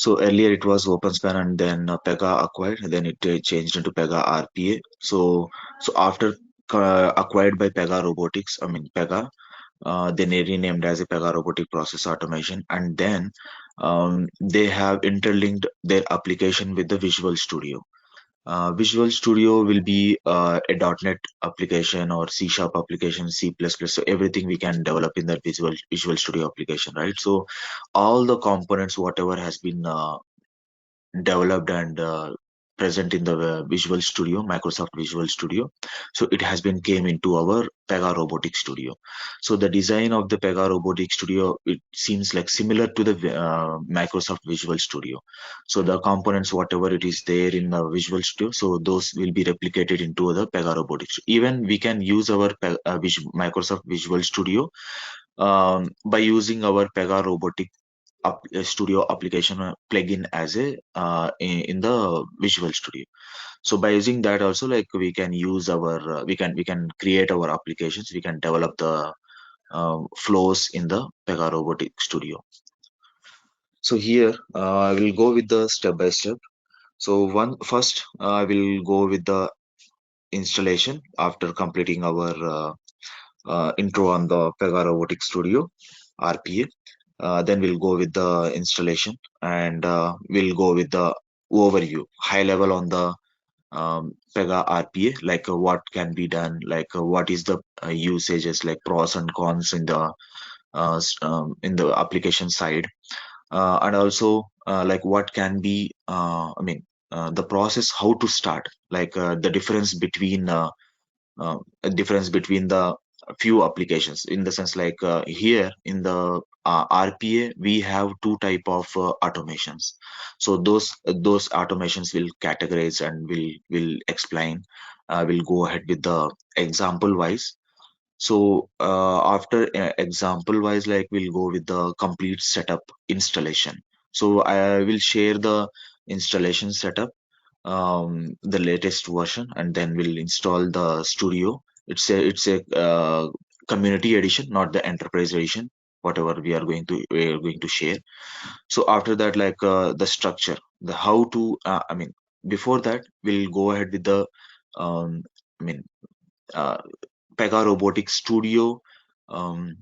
So earlier it was OpenSpan, and then Pega acquired, then it changed into Pega RPA. So after acquired by Pega Robotics, I mean Pega, then they renamed as a Pega Robotic Process Automation, and then they have interlinked their application with the Visual Studio. Visual Studio will be a .NET application or C Sharp application, C++. So everything we can develop in that Visual Studio application, right? So all the components, whatever has been developed and present in the Visual Studio, Microsoft Visual Studio. So it has been came into our Pega Robotic Studio. So the design of the Pega Robotic Studio, it seems like similar to the Microsoft Visual Studio. So the components, whatever it is there in the Visual Studio, so those will be replicated into the Pega Robotics. Even we can use our Microsoft Visual Studio by using our Pega Robotic Studio application plugin as a in the Visual Studio. So by using that also, like we can use our we can create our applications, we can develop the flows in the Pega Robotic Studio. So here I will go with the step by step. So one first I will go with the installation after completing our intro on the Pega Robotic Studio RPA. Then we'll go with the installation, and we'll go with the overview, high level on the Pega RPA, like what can be done, like what is the usages, like pros and cons in the application side, and also like what can be, the process, how to start, like the difference between the few applications, in the sense like here in the RPA we have two type of automations. So those automations will categorize and will explain. We'll go ahead with the example wise. So after example wise, like we'll go with the complete setup installation. So I will share the installation setup, the latest version, and then we'll install the studio. It's a community edition, not the enterprise edition, whatever we are going to share. So after that, like the structure, the how to before that we'll go ahead with the um, i mean uh, Pega Robotic Studio um,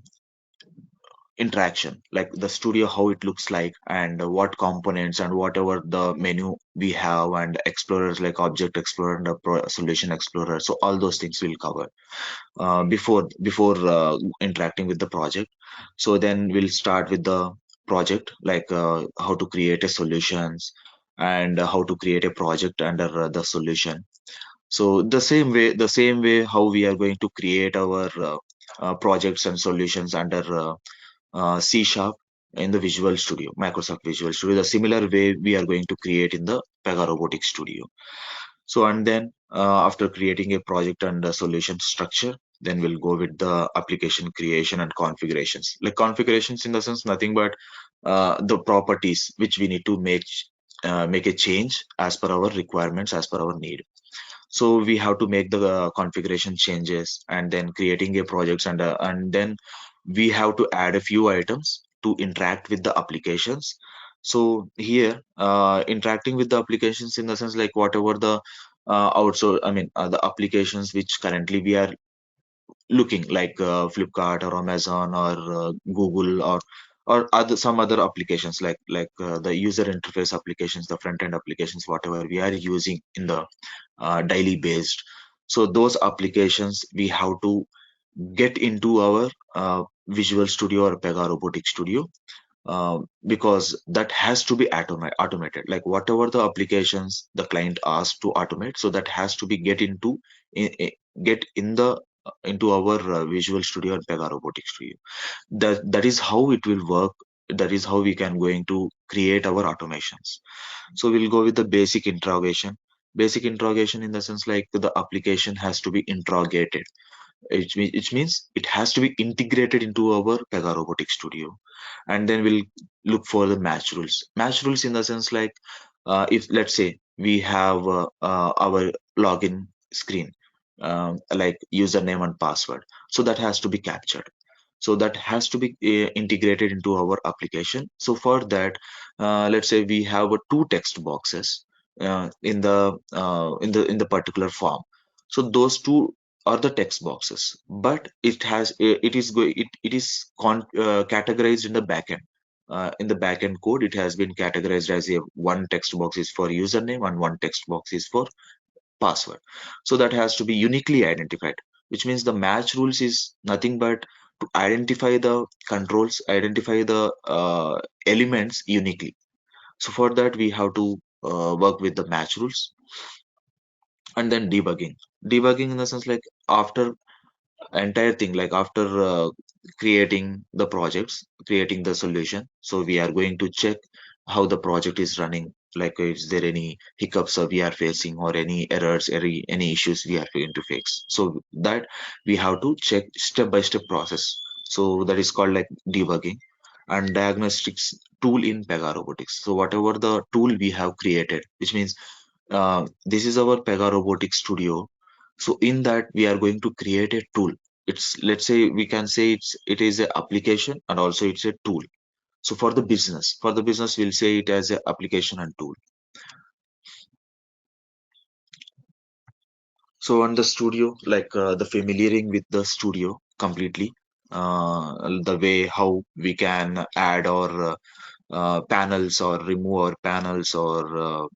interaction, like the studio, how it looks like, and what components and whatever the menu we have, and explorers like Object Explorer and Solution Explorer. So all those things will cover before interacting with the project. So then we'll start with the project, like how to create a solutions, and how to create a project under the solution. So the same way how we are going to create our projects and solutions under C Sharp in the Visual Studio, Microsoft Visual Studio. The similar way we are going to create in the Pega Robotic Studio. So and then after creating a project and a solution structure, then we'll go with the application creation and configurations. Like configurations in the sense nothing but the properties which we need to make a change as per our requirements, as per our need. So we have to make the configuration changes, and then creating a projects, and then we have to add a few items to interact with the applications. So here interacting with the applications in the sense like whatever the the applications which currently we are looking, like Flipkart or Amazon or Google, or other some other applications, like the user interface applications, the front end applications, whatever we are using in the daily based. So those applications we have to get into our Visual Studio or Pega Robotic Studio, because that has to be automated. Like whatever the applications the client asks to automate, so that has to be get in the into our Visual Studio and Pega Robotic Studio. That is how it will work. That is how we can going to create our automations. So we'll go with the basic interrogation. Basic interrogation in the sense like the application has to be interrogated. It means it has to be integrated into our Pega Robotic Studio. And then we'll look for the match rules. Match rules in the sense like if let's say we have our login screen, like username and password. So that has to be captured. So that has to be integrated into our application. So for that, let's say we have two text boxes in the particular form. So those two are the text boxes, but it is categorized in the backend. In the backend code, it has been categorized as a one text box is for username and one text box is for password. So that has to be uniquely identified, which means the match rules is nothing but to identify the controls, identify the elements uniquely. So for that, we have to work with the match rules, and then debugging. Debugging in the sense like after entire thing, like after creating the projects, creating the solution, so we are going to check how the project is running, like is there any hiccups we are facing, or any errors, any issues we are going to fix. So that we have to check step by step process. So that is called like debugging. And diagnostics tool in Pega Robotics, so whatever the tool we have created, which means this is our Pega Robotic Studio. So in that we are going to create a tool. It's, let's say we can say it is a application and also it's a tool. So for the business we'll say it as a application and tool. So on the studio, like the familiaring with the studio completely, the way how we can add or panels or remove our panels or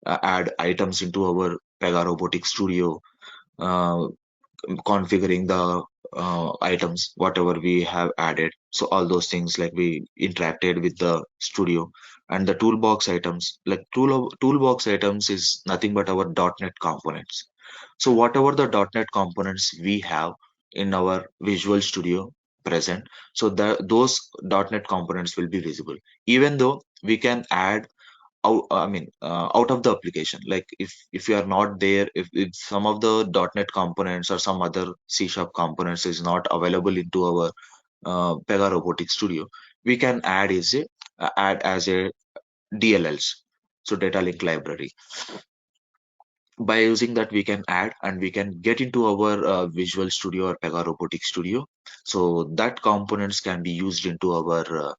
add items into our Pega Robotic Studio, uh, configuring the items whatever we have added. So all those things, like we interacted with the studio. And the toolbox items, like toolbox items is nothing but our .NET components. So whatever the .NET components we have in our Visual Studio present, so those .NET components will be visible, even though we can add out of the application. Like if you are not there, if some of the .NET components or some other C# components is not available into our Pega Robotic Studio, we can add as a DLLs, so data link library. By using that, we can add and we can get into our Visual Studio or Pega Robotic Studio. So that components can be used into our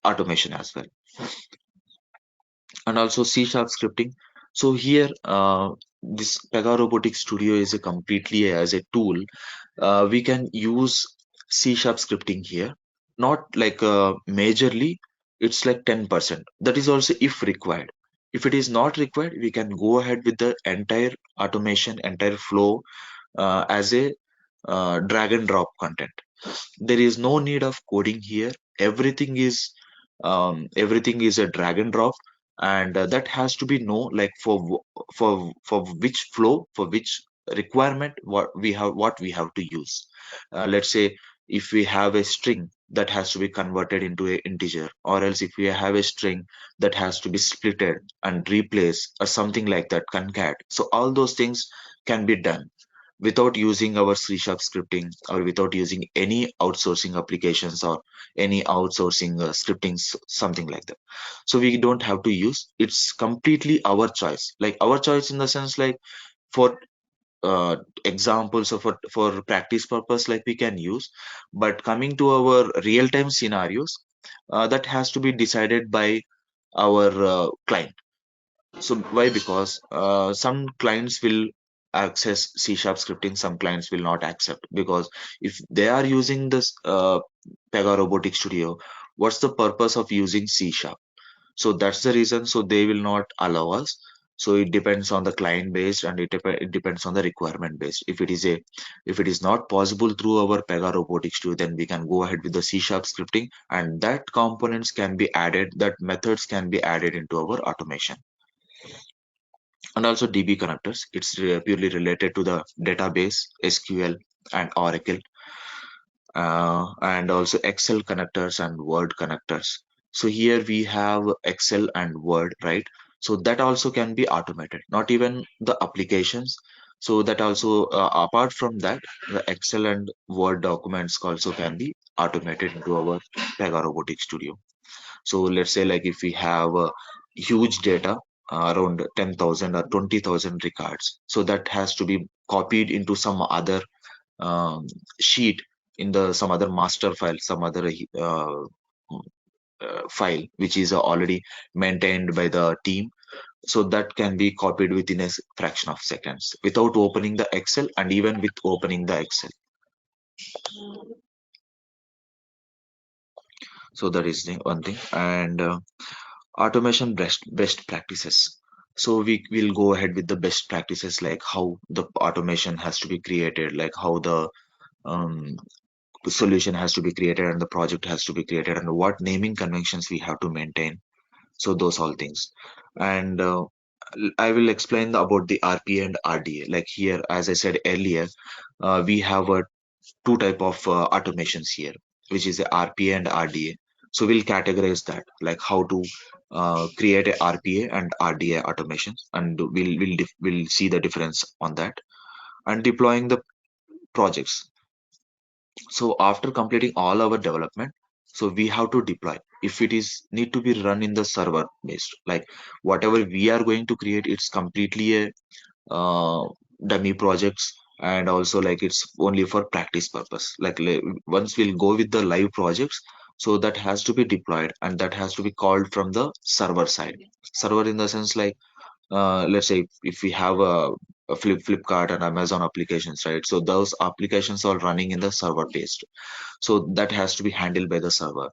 automation as well. And also C# scripting. So here, this Pega Robotic Studio is a completely as a tool. We can use C# scripting here, not like majorly. It's like 10%. That is also if required. If it is not required, we can go ahead with the entire automation, entire flow as a drag and drop content. There is no need of coding here. Everything is a drag and drop, and that has to be know, like for which flow, for which requirement, what we have to use. Let's say if we have a string that has to be converted into a integer, or else if we have a string that has to be splitted and replaced or something like that, concat. So all those things can be done without using our C# scripting, or without using any outsourcing applications or any outsourcing scripting, something like that. So we don't have to use. It's completely our choice. Like our choice in the sense, like for examples, or for practice purpose, like we can use. But coming to our real time scenarios, that has to be decided by our client. So why? Because some clients will access C# scripting, some clients will not accept. Because if they are using this Pega Robotic Studio, what's the purpose of using C#? So that's the reason. So they will not allow us. So it depends on the client based, and it depends on the requirement based. If it is not possible through our Pega Robotics Studio, then we can go ahead with the C# scripting, and that components can be added, that methods can be added into our automation. And also DB connectors. It's purely related to the database, SQL, and Oracle, and also Excel connectors and Word connectors. So here we have Excel and Word, right? So that also can be automated, not even the applications. So that also, apart from that, the Excel and Word documents also can be automated into our Pega Robotic Studio. So let's say like if we have huge data, around 10,000 or 20,000 records, so that has to be copied into some other um, sheet. in the some other master file, some other file which is already maintained by the team. So that can be copied within a fraction of seconds without opening the Excel, and even with opening the Excel. So that is the one thing. And automation best practices. So we will go ahead with the best practices, like how the automation has to be created, like how the um, solution has to be created and the project has to be created, and what naming conventions we have to maintain. So those all things. And I will explain about the RPA and RDA. Like here, as I said earlier, we have two type of automations here, which is the RPA and RDA. So we'll categorize that, like how to create a RPA and RDA automations, and we'll see the difference on that. And deploying the projects. So after completing all our development, so we have to deploy. If it is need to be run in the server based, like whatever we are going to create, it's completely a dummy projects, and also like it's only for practice purpose. Like once we'll go with the live projects, so that has to be deployed, and that has to be called from the server side. Server in the sense like let's say if we have a Flipkart and Amazon applications, right? So those applications are running in the server based, so that has to be handled by the server.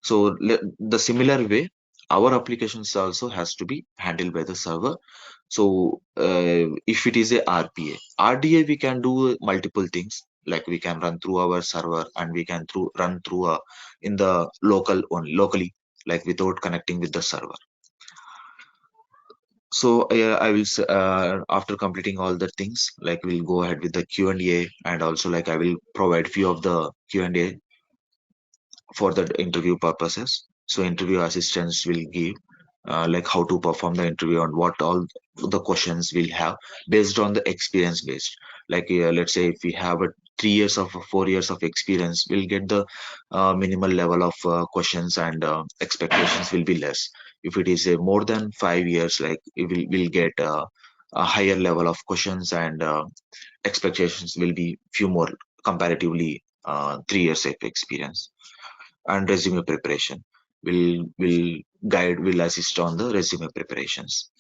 So the similar way, our applications also has to be handled by the server. So if it is a RPA, RDA, we can do multiple things. Like we can run through our server, and we can run through in the locally, like without connecting with the server. So I will after completing all the things, like we'll go ahead with the Q&A, and also like I will provide few of the Q&A for the interview purposes. So interview assistants will give like how to perform the interview and what all the questions we'll have based on the experience based. Like let's say if we have a 3 years of 4 years of experience, we'll get the minimal level of questions, and expectations will be less. If it is more than 5 years, like we'll get a higher level of questions, and expectations will be few more comparatively 3 years of experience. And resume preparation will assist on the resume preparations.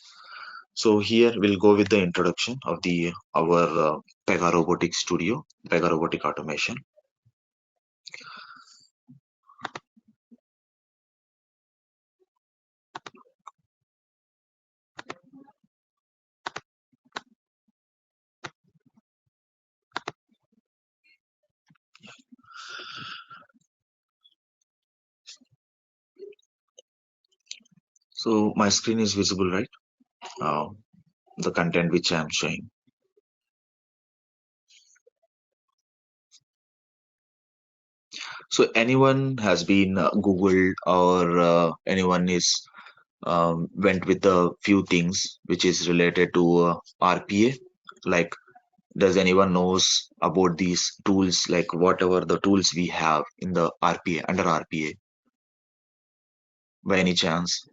So here we'll go with the introduction of the our Pega Robotic Studio, Pega Robotic Automation. So my screen is visible, right? uh, the content which I am showing. So anyone has been googled, or anyone is went with a few things which is related to RPA. Like, does anyone knows about these tools, like whatever the tools we have in the RPA, under RPA, by any chance?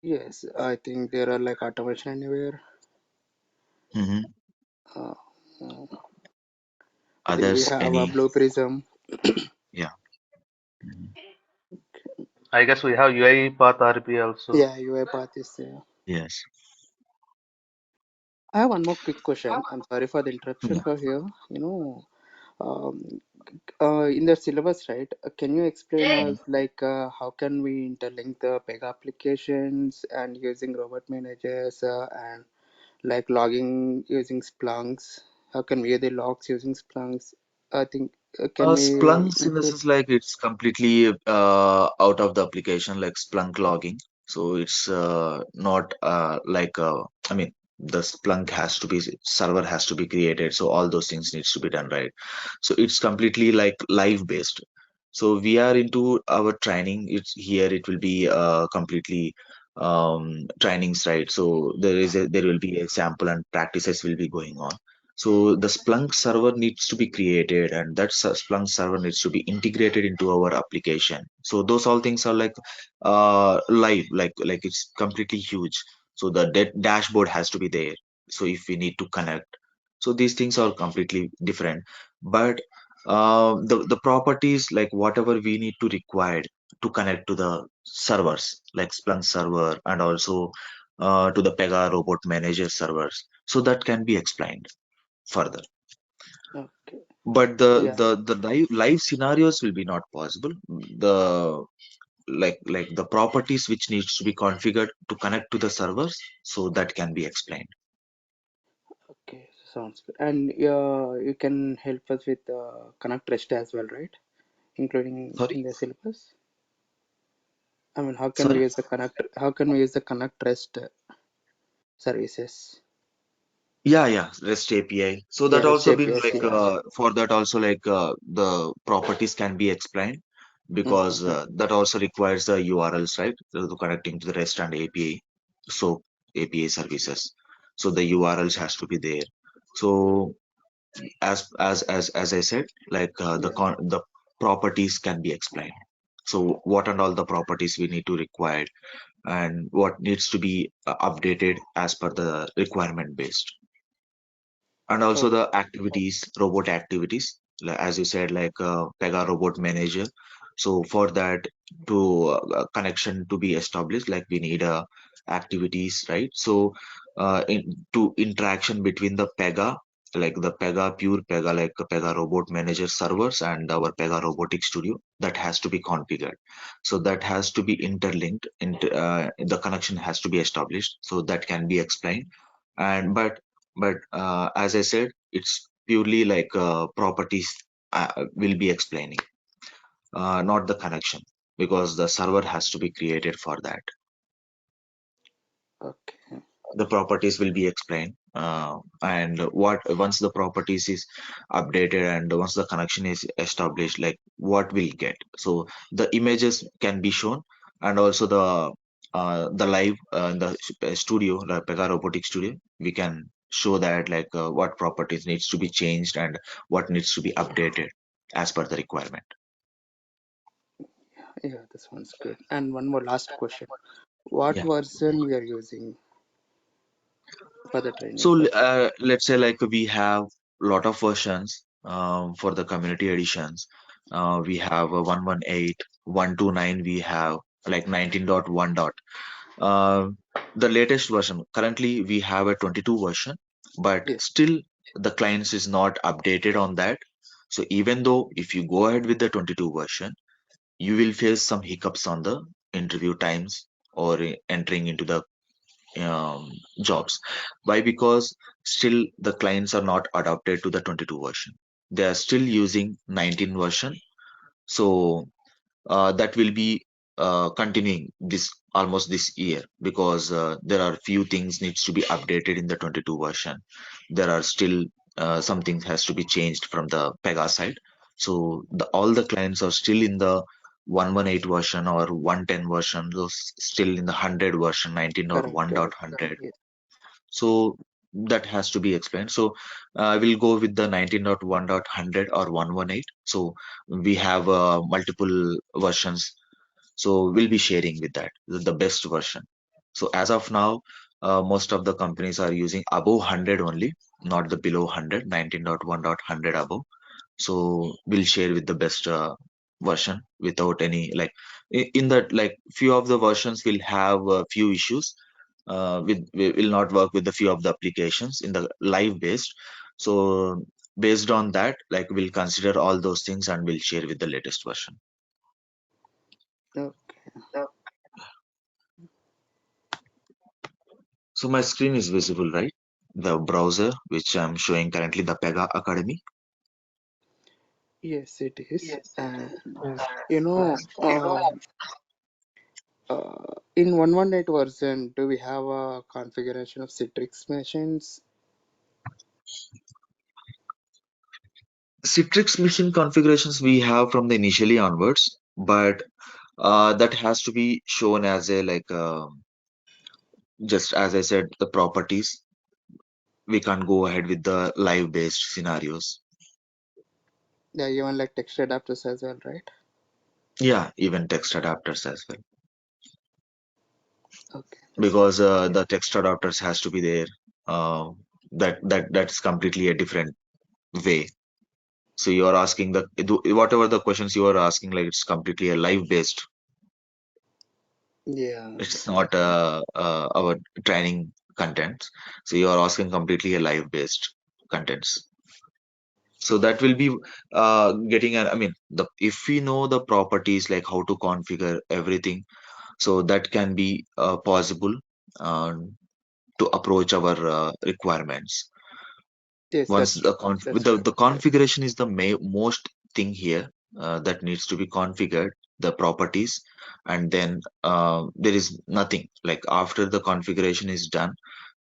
Yes, I think there are like automation anywhere. Hmm. Uh, mm, I think we Others, have a any? Blue Prism. Yeah. Mhm. I guess we have UiPath RPA also. Yeah, UiPath is there. Yes. I have one more quick question. I'm sorry for the interruption Yeah. for here. Um, in the syllabus, right? Can you explain us like how can we interlink the Pega applications and using robot managers and like logging using Splunks? How can we view the logs using Splunks? I think can we Splunk, in the include? sense like it's completely out of the application, like Splunk logging. So it's not like I mean, the Splunk has to be server has to be created. So all those things needs to be done, right? So it's completely like live based. So we are into our training. It's here. It will be completely trainings, right? So there will be a sample and practices will be going on. So the Splunk server needs to be created, and that Splunk server needs to be integrated into our application. So those all things are like live, like it's completely huge. So the dashboard has to be there. So if we need to connect, so these things are completely different. But The properties like whatever we need to require to connect to the servers like Splunk server and also to the Pega robot manager servers. So that can be explained further. Okay. But Yeah. the live scenarios will be not possible. The like the properties which needs to be configured to connect to the servers, so that can be explained. Okay. Sounds good. And you can help us with connect rest as well, right? Including Sorry, in the syllabus. I mean, how can we sorry. use the connect? How can we use the connect rest services? Yeah, yeah, REST API. So Yeah, that REST also been APIs. like Yeah. for that also like the properties can be explained because Mm-hmm. that also requires the URLs, right? To connecting to the REST and API, so API services. So the URLs has to be there. So as I said, like Yeah. the properties can be explained. So what and all the properties we need to require and what needs to be updated as per the requirement based. And also Okay. the activities, robot activities, as you said, like Pega robot manager. So for that to connection to be established, like we need activities, right? So to interaction between the Pega, like the Pega pure Pega, like Pega robot manager servers and our Pega robotic studio, that has to be configured. So that has to be interlinked. The connection has to be established. So that can be explained. And but as I said, it's purely like properties will be explaining, not the connection, because the server has to be created for that. Okay. The properties will be explained, and what once the properties is updated and once the connection is established, like what we'll get. So the images can be shown, and also the live in the studio, like Pega Robotic Studio, we can show that like what properties needs to be changed and what needs to be updated as per the requirement. Yeah, this one's good. And one more last question. What Yeah. version we are using for the training So session? let's say like we have lot of versions for the community editions. We have 118, 129. We have like 19.1 dot. Uh, the latest version. Currently, we have a 22 version, but Yeah. still the clients is not updated on that. So even though if you go ahead with the 22 version, you will face some hiccups on the interview times or entering into the um, jobs. Why? Because still the clients are not adapted to the 22 version. They are still using 19 version. So that will be continuing this almost this year because there are few things needs to be updated in the 22 version. There are still some things has to be changed from the Pega side. So all the clients are still in the 118 version or 110 version, those still in the 100 version, Correct. 19.1.100. Correct. Yeah. So that has to be explained. So I will go with the 19.1.100 or 118. So we have multiple versions. So we'll be sharing with that the best version. So as of now, most of the companies are using above 100 only, not the below 100, 19.1.100 above. So we'll share with the best version without any like in that like few of the versions will have a few issues with we will not work with the few of the applications in the live based. So based on that, like we'll consider all those things and we'll share with the latest version. Okay. So my screen is visible, right? The browser which I'm showing currently, the Pega Academy. Yes, it is. And you know, in 118 version, do we have a configuration of Citrix machines? Citrix machine configurations we have from the initially onwards, but that has to be shown as a like just as I said, the properties. We can't go ahead with the live based scenarios. Yeah, even like text adapters as well, right? Yeah, even text adapters as well. Okay, this Because one's good. Yeah. the text adapters has to be there. Uh, that's completely a different way. So you are asking whatever the questions you are asking, like it's completely a live based. Yeah. It's not our training contents. So you are asking completely a live based contents. So that will be getting an, I mean, if we know the properties like how to configure everything, so that can be possible uh, to approach our requirements. Yes, Once that's true. That's true. the configuration is the most thing here that needs to be configured, the properties, and then there is nothing like after the configuration is done,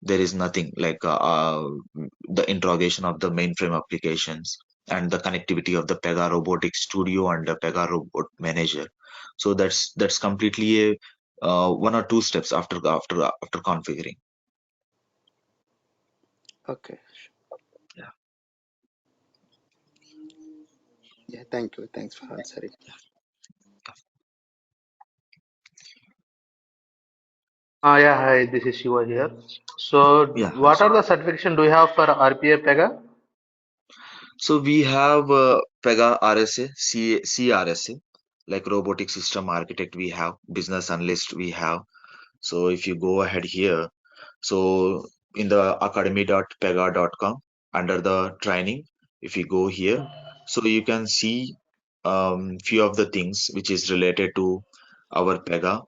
there is nothing like the interrogation of the mainframe applications and the connectivity of the Pega Robotic Studio and the Pega Robot Manager. So that's completely a one or two steps after configuring. Okay. Yeah. Yeah, thank you. Thanks for answering. Yeah, hi, this is Shiva here. So, Yeah. what are the certification do you have for RPA Pega? So we have Pega RSA, CRSA, like robotic system architect we have, business analyst we have. So if you go ahead here, so in the academy.pega.com under the training, if you go here, so you can see few of the things which is related to our Pega.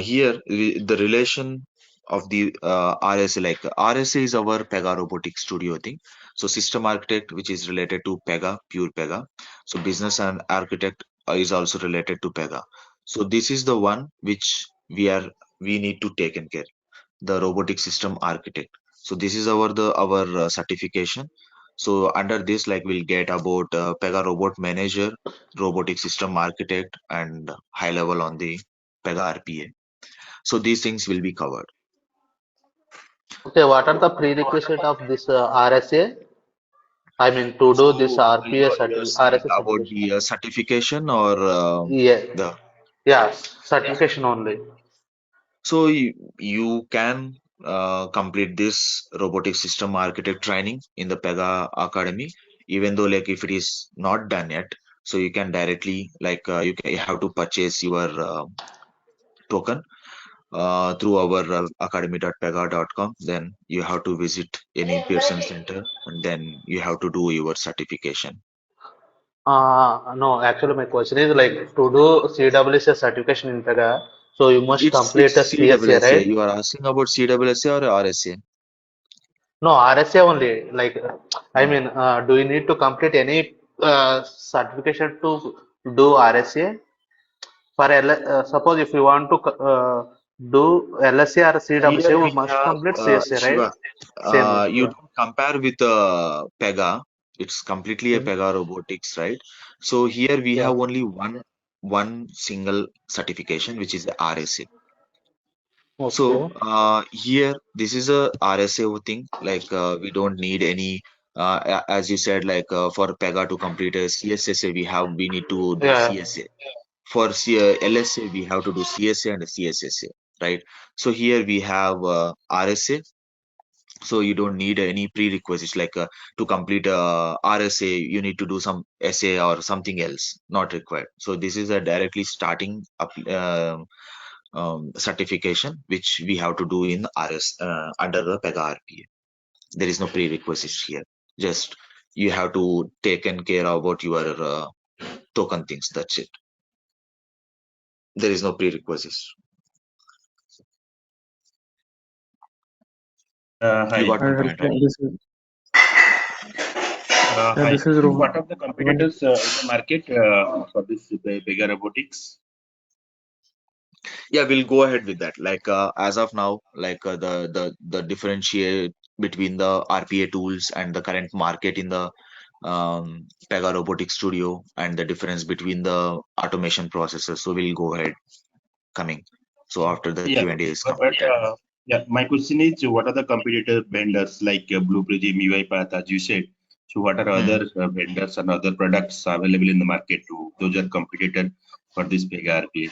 Here, the relation of the RSA, like RSA is our Pega Robotic Studio thing. So system architect, which is related to Pega, pure Pega. So business and architect is also related to Pega. So this is the one which we need to take in care, the robotic system architect. So this is our certification. So under this, like we'll get about Pega Robot Manager, robotic system architect, and high level on the Pega RPA. So these things will be covered. Okay, what are the prerequisite of this RSA? I mean, to do this So RPA you're saying RSA about certification. the certification or Yeah, the yeah, certification only. so you can complete this robotic system architect training in the Pega Academy, even though like if it is not done yet, so you can directly like you have to purchase your token through our academy.pega.com. Then you have to visit any Pearson center and then you have to do your certification. No, actually, my question is like to do CWC certification in Pega, so you must It's complete a CSA, CWSA. right? You are asking about CWSA or RSA? No, RSA only. Like, I Hmm. mean, do you need to complete any certification to do RSA? For suppose if you want to do LSA or CWC, Here you we must have complete CSA, right? Shiva. Same way. You Yeah. don't compare with Pega. It's completely a Mhm. Pega robotics, right? So here we Yeah. have only one single certification, which is the RSA. So Okay. here this is a RSA thing. Like we don't need any. As you said, like for Pega to complete a CSSA, we need to do Yeah. CSA. For LSA, we have to do CSA and CSSA, right? So here we have RSA, so you don't need any prerequisites like to complete RSA, you need to do some SA or something else, not required. So this is a directly starting up, certification which we have to do in RS under the Pega RPA. There is no prerequisites here. Just you have to taken care about your token things. That's it. There is no prerequisites. You Hi. got my Hi, point, Harsha. right? Hi. This is So, Rohan. what are the Rohan. competitors in the market for this Pega robotics? Yeah, we'll go ahead with that. Like as of now, like the differentiate between the RPA tools and the current market in the Pega Robotic Studio and the difference between the automation processes. So we'll go ahead coming. So after the Yeah. Q&A is But completed. yeah, my question is, what are the competitor vendors like Blue Prism, UiPath, as you said? So, what are Hmm. other vendors and other products available in the market too? Those are competitor for this Pega RPA.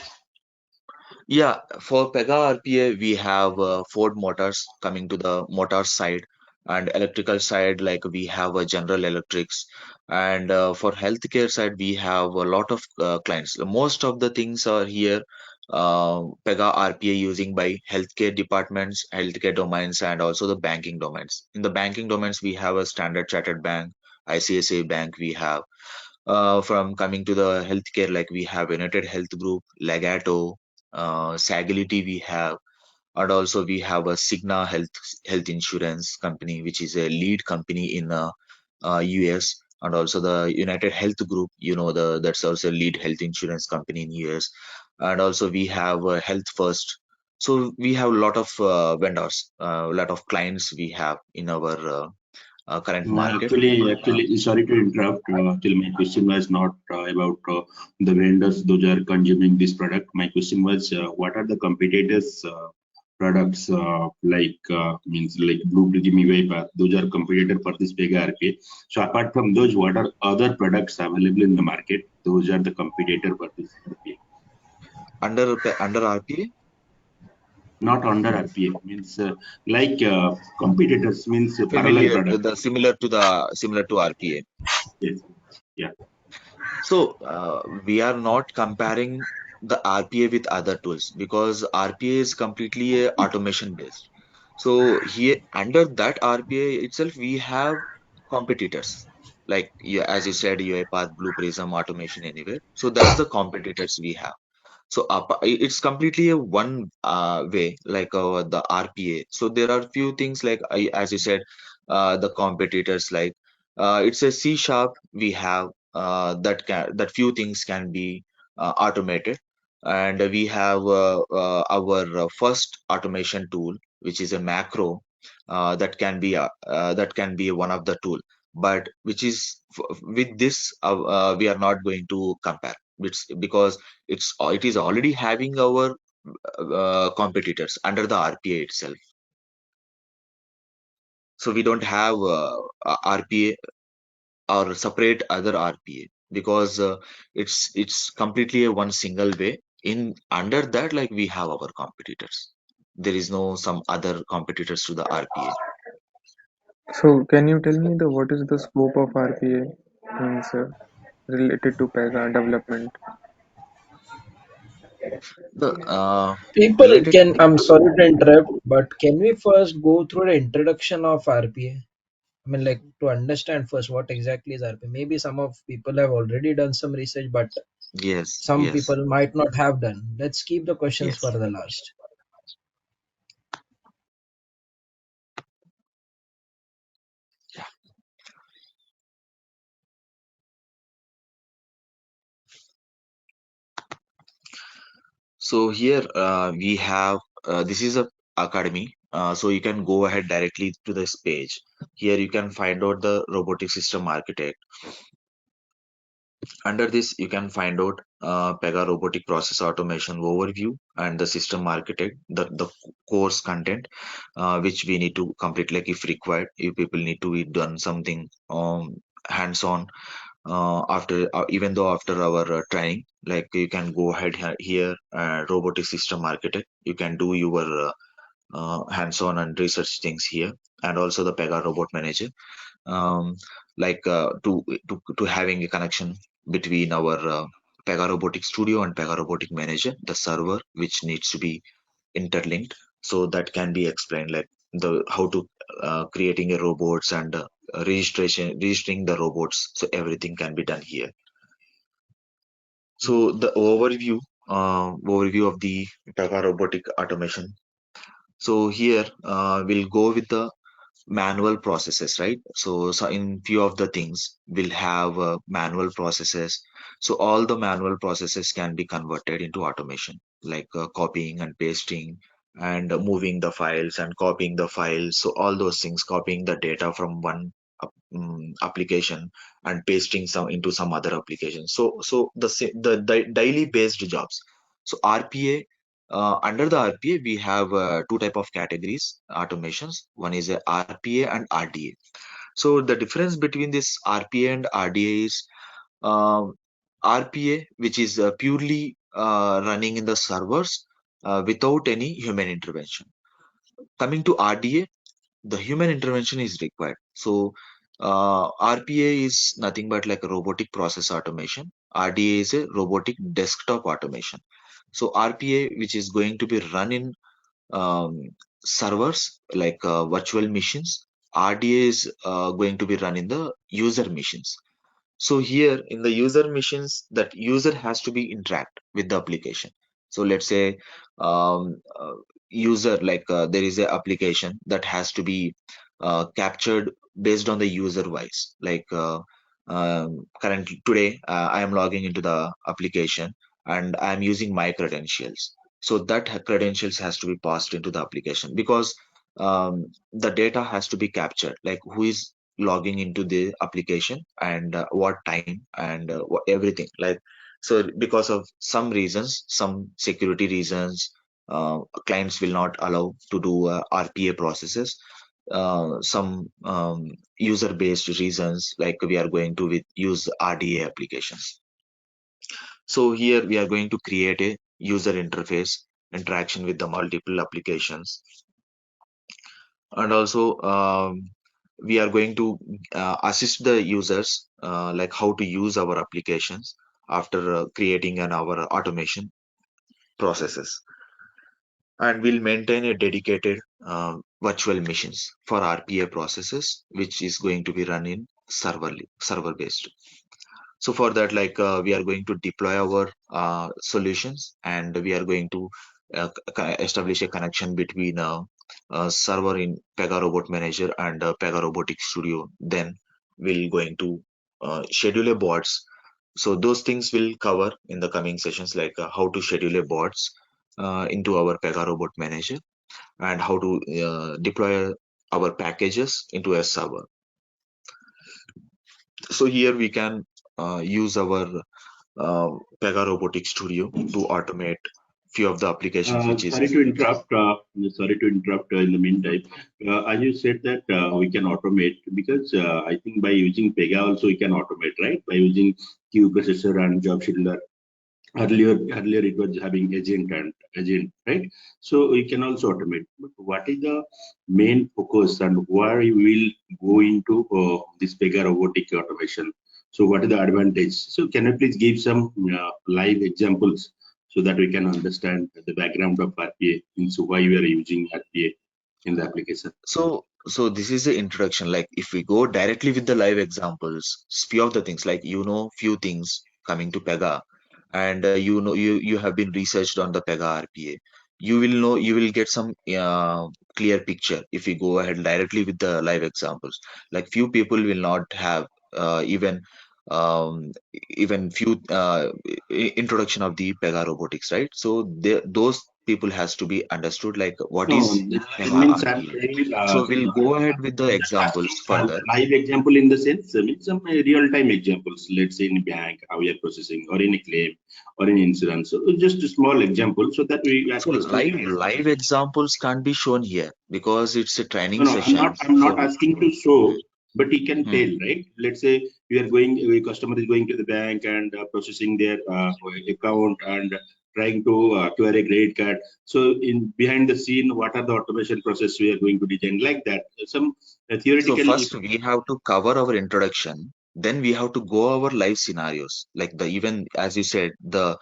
Yeah, for Pega RPA, we have Ford Motors coming to the Motors side. And electrical side, like we have a General Electrics, and for healthcare side, we have a lot of clients. Most of the things are here. Pega RPA using by healthcare departments, healthcare domains, and also the banking domains. In the banking domains, we have a Standard Chartered Bank, ICICI Bank. We have from coming to the healthcare, like we have United Health Group, Legato, Sagility. We have, and also we have a Cigna health insurance company, which is a lead company in US, and also the United Health Group. That's also a lead health insurance company in US, and also we have Health First. So we have a lot of vendors, a lot of clients we have in our current market. Uh, Actually, sorry to interrupt. Till my question was not about the vendors; those are consuming this product. My question was, what are the competitors' products means like Blue Prism, UiPath? Those are competitor for this Pega RPA. So apart from those, what are other products available in the market? Those are the competitor for this RPA. under RPA. Not under RPA means competitors means parallel Familiar, product. similar to RPA. Yes. Yeah. So we are not comparing the RPA with other tools because RPA is completely automation based. So here under that RPA itself, we have competitors like, yeah, as you said, UiPath, Blue Prism, Automation Anywhere. So that's the competitors we have. So it's completely a one way, like the RPA. So there are few things like as you said, the competitors, like it's a C sharp we have, that few things can be automated, and we have our first automation tool, which is a macro, that can be one of the tool, but which is with this we are not going to compare. Because it is already having our competitors under the RPA itself. So we don't have RPA or separate other RPA, because it's completely a one single way. In under that, like we have our competitors. There is no some other competitors to the RPA. So can you tell me the what is the scope of RPA means related to Pega development? The People related to can, the I'm sorry to interrupt, but can we first go through the introduction of RPA? I mean, like to understand first what exactly is RPA. Maybe some of people have already done some research, but yes, some yes, people might not have done. Let's keep the questions for yes. the last. So here we have this is a academy. So you can go ahead directly to this page. Here you can find out the robotic system architect. Under this, you can find out Pega robotic process automation overview and the system architect, the course content, which we need to complete, like if required, if people need to be done something hands-on after even though after our training, like you can go ahead here, robotic system architect, you can do your hands-on and research things here, and also the Pega robot manager, um, like to having a connection between our Pega Robotic Studio and Pega Robotic Manager, the server which needs to be interlinked. So that can be explained, like the how to creating a robots and registering the robots. So everything can be done here. So the overview of the Pega Robotic Automation. So here we'll go with the manual processes, right? So in few of the things we'll have manual processes. So all the manual processes can be converted into automation, like copying and pasting, and moving the files and copying the files. So all those things, copying the data from one application and pasting some into some other application. So the daily based jobs. So RPA, under the RPA, we have two type of categories automations. One is a RPA and RDA. So the difference between this RPA and RDA is RPA, which is purely running in the servers without any human intervention. Coming to RDA, the human intervention is required. So RPA is nothing but like a robotic process automation. RDA is a robotic desktop automation. So RPA, which is going to be run in um, servers like virtual machines. RDA is going to be run in the user machines. So here in the user machines, that user has to be interact with the application. So let's say user like there is a application that has to be captured based on the user voice. Like currently today, I am logging into the application and I am using my credentials. So that credentials has to be passed into the application because the data has to be captured. Like who is logging into the application and what time and everything like so because of some reasons, some security reasons, clients will not allow to do RPA processes. Some user based reasons like we are going to use RDA applications. So here we are going to create a user interface interaction with the multiple applications, and also we are going to assist the users like how to use our applications after creating an our automation processes, and we'll maintain a dedicated virtual machines for RPA processes which is going to be run in server based. So for that, like we are going to deploy our solutions, and we are going to establish a connection between a server in Pega Robot Manager and Pega Robotic Studio. Then we're going to schedule a bots. So those things will cover in the coming sessions, like how to schedule a bots into our Pega Robot Manager and how to deploy our packages into a server. So here we can use our Pega Robotic Studio to automate few of the applications which is Sorry to interrupt. Sorry to interrupt in the meantime. As you said that we can automate because I think by using Pega also we can automate, right? By using queue processor and job scheduler. Earlier it was having agent and agent, right? So we can also automate. But what is the main focus and where we will go into this Pega robotic automation? So what is the advantage? So can you please give some live examples so that we can understand the background of RPA, means why we are using RPA in the application? so this is the introduction. Like if we go directly with the live examples, few of the things like few things coming to Pega, and you have been researched on the Pega RPA. You will get some clear picture if we go ahead directly with the live examples. Like few people will not have even even few introduction of the Pega robotics, right? So those people has to be understood like what No, is this Pega means I'm RPA. saying So we'll go ahead with the examples further. live example in the sense, means some real-time examples, let's say in bank, how we are processing, or in a claim, or in insurance. So just a small example so that we at So least we can. live examples can't be shown here because it's a No, training no, session. I'm not So asking to show, but he can hmm. tell, right? Let's say we are going, a customer is going to the bank and processing their account and trying to acquire a credit card. So in behind the scene, what are the automation process we are going to design like that? Some So theoretical, if first we have to cover our introduction, then we have to go our live scenarios, like the even as you said, the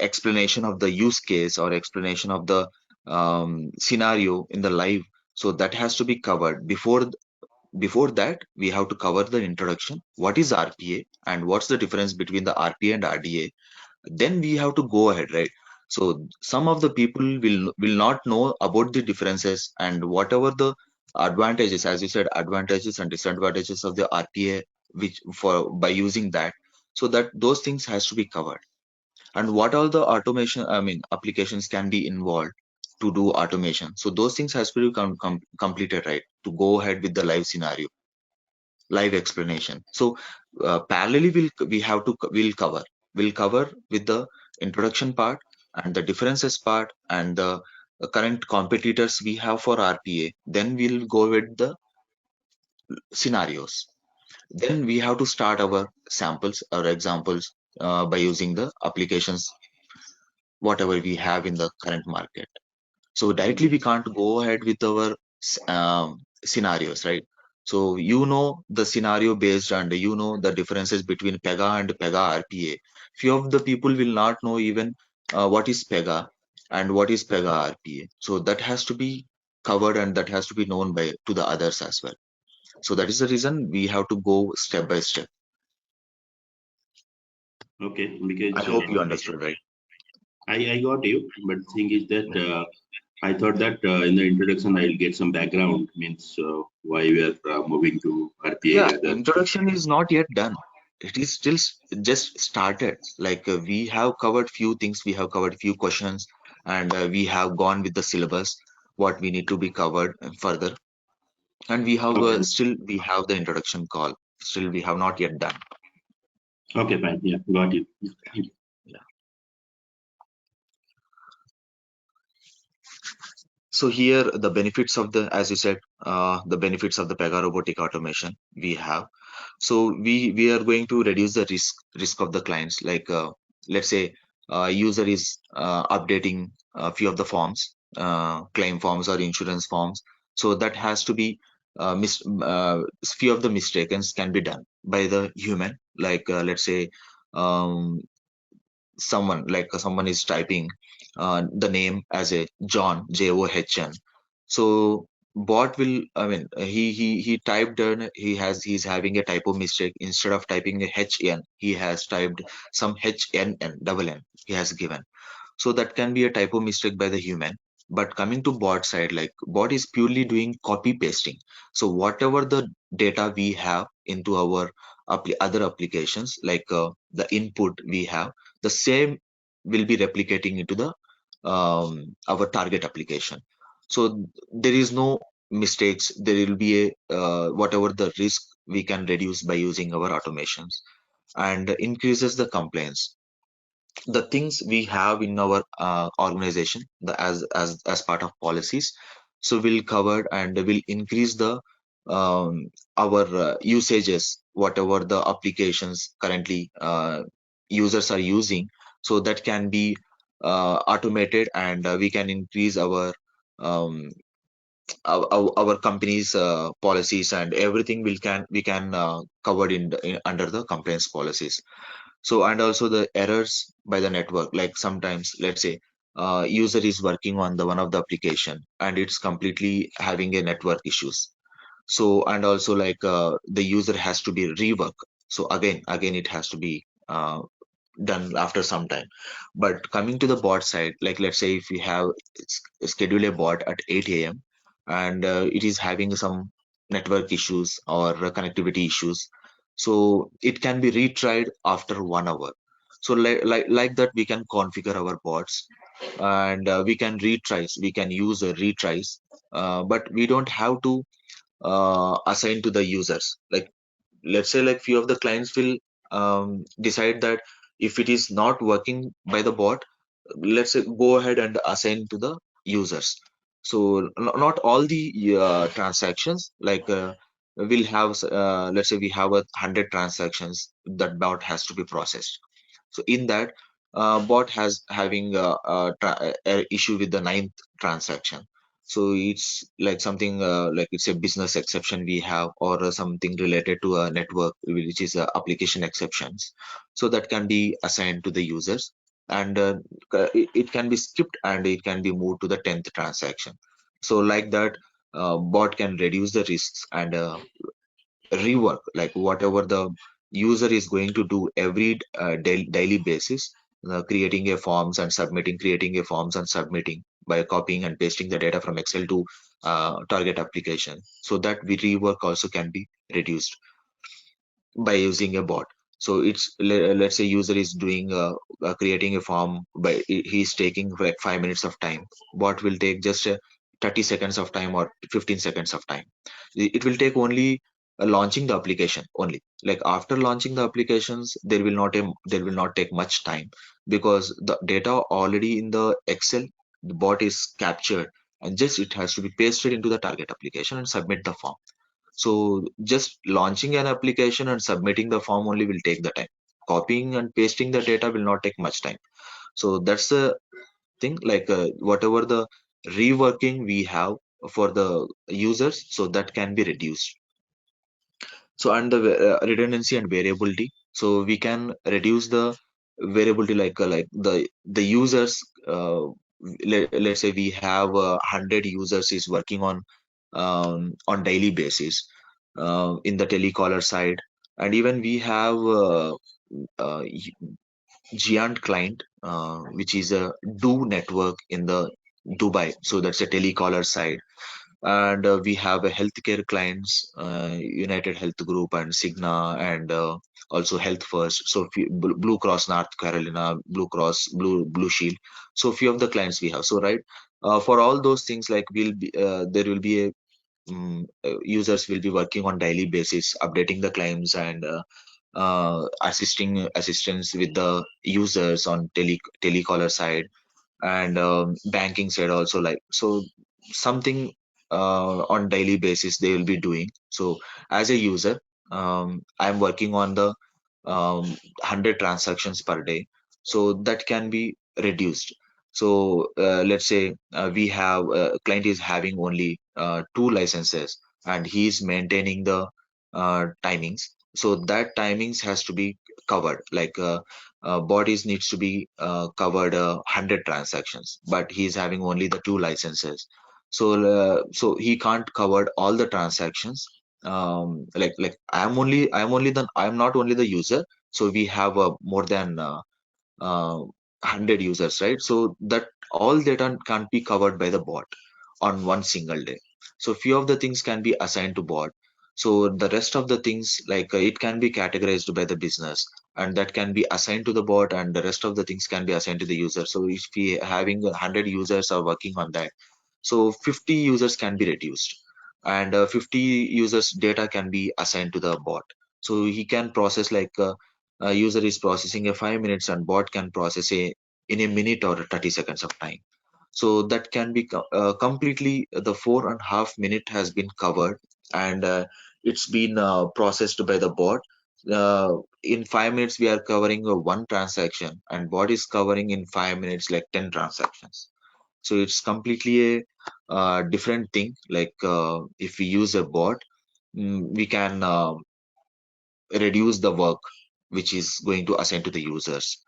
explanation of the use case or explanation of the scenario in the live. So that has to be covered before that. We have to cover the introduction. What is RPA and what's the difference between the RPA and RDA? Then we have to go ahead, right? So some of the people will not know about the differences and whatever the advantages, as you said, advantages and disadvantages of the RPA, which for by using that, so that those things has to be covered. And what all the automation, I mean, applications can be involved to do automation. So those things has to be completed, right, to go ahead with the live scenario, live explanation. So parallelly we'll cover with the introduction part and the differences part and the current competitors we have for RPA. Then we'll go with the scenarios. Then we have to start our samples or examples by using the applications whatever we have in the current market. So directly we can't go ahead with our scenarios, right? So you know the scenario based, and you know the differences between Pega and Pega RPA. Few of the people will not know even what is Pega and what is Pega RPA. So that has to be covered, and that has to be known by to the others as well. So that is the reason we have to go step by step. Okay, I because hope you understood, right? I got you, but the thing is that I thought that in the introduction I'll get some background, means why we are moving to Yeah, RPA rather. introduction is not yet done. It is still just started. Like we have covered few things, we have covered few questions, and we have gone with the syllabus, what we need to be covered further. And we have Okay, still we have the introduction call. Still we have not yet done. okay, fine. Yeah, got you. Yeah, thank you. Yeah. So here the benefits of the, as you said, the benefits of the Pega robotic automation we have. So we are going to reduce the risk of the clients. Like let's say user is updating a few of the forms, claim forms or insurance forms. So that has to be few of the mistakes can be done by the human. Like let's say um, someone is typing the name as a John, John. So bot will, I mean, he typed in, he's having a typo mistake. Instead of typing a HN, he has typed some HNN double N he has given. So that can be a typo mistake by the human. But coming to bot side, like bot is purely doing copy pasting. So whatever the data we have into our other applications, like the input we have, the same will be replicating into the our target application. So there is no mistakes. There will be a whatever the risk we can reduce by using our automations, and increases the compliance. The things we have in our organization, the as part of policies, so we'll cover and will increase the our usages, whatever the applications currently users are using. So that can be automated, and we can increase um, our company's policies, and everything we can covered under the compliance policies. So, and also the errors by the network, like sometimes let's say user is working on the one of the application and it's completely having a network issues. So, and also like the user has to be rework. So again it has to be done after some time. But coming to the bot side, like let's say if we have schedule a bot at 8 a.m. and it is having some network issues or connectivity issues, so it can be retried after 1 hour. So like that we can configure our bots, and we can retries, we can use retries, but we don't have to assign to the users. Like let's say like few of the clients will decide that if it is not working by the bot, let's say go ahead and assign to the users. So not all the transactions, like we'll have let's say we have 100 transactions that bot has to be processed. So in that, bot has having a issue with the ninth transaction. So it's like something like it's a business exception we have, or something related to a network, which is application exceptions. So that can be assigned to the users, and it can be skipped and it can be moved to the 10th transaction. So like that, bot can reduce the risks and rework, like whatever the user is going to do every daily basis, creating a forms and submitting, creating a forms and submitting by copying and pasting the data from Excel to target application, so that we rework also can be reduced by using a bot. So it's let's say user is doing creating a form, by he's taking like 5 minutes of time. Bot will take just 30 seconds of time or 15 seconds of time. It will take only launching the application only. Like after launching the applications, there will not take much time, because the data already in the Excel, the bot is captured, and just it has to be pasted into the target application and submit the form. So just launching an application and submitting the form only will take the time. Copying and pasting the data will not take much time. So that's the thing. Like whatever the reworking we have, for the users, so that can be reduced. So and the redundancy and variability, so we can reduce the variability, like the users, let's say we have 100 users is working on daily basis in the telecaller side, and even we have uh, giant client, which is a do network in the Dubai, so that's a telecaller side. And we have a healthcare clients, United Health Group and Cigna, and also Health First. So Blue Cross North Carolina, Blue Cross, Blue Shield. So few of the clients we have. So right, for all those things, like will be there will be a users will be working on daily basis, updating the claims and assisting assistance with the users on telecaller side, and banking side also, like so something on daily basis they will be doing. So as a user, I'm working on the 100 transactions per day, so that can be reduced. So let's say we have client is having only two licenses, and he is maintaining the timings, so that timings has to be covered, like bodies needs to be covered 100 transactions, but he's having only the two licenses. So so he can't cover all the transactions. Like I'm not only the user, so we have more than 100 users, right? So that all data can't be covered by the bot on one single day. So few of the things can be assigned to bot. So the rest of the things, like it can be categorized by the business, and that can be assigned to the bot, and the rest of the things can be assigned to the user. So if we having 100 users are working on that, so 50 users can be reduced, and 50 users data can be assigned to the bot. So he can process, like a user is processing a 5 minutes, and bot can process a in a minute or 30 seconds of time. So that can be completely the 4.5 minute has been covered, and it's been processed by the bot. In 5 minutes we are covering one transaction, and bot is covering in 5 minutes like 10 transactions. So it's completely a different thing. Like if we use a bot, we can reduce the work which is going to assign to the users.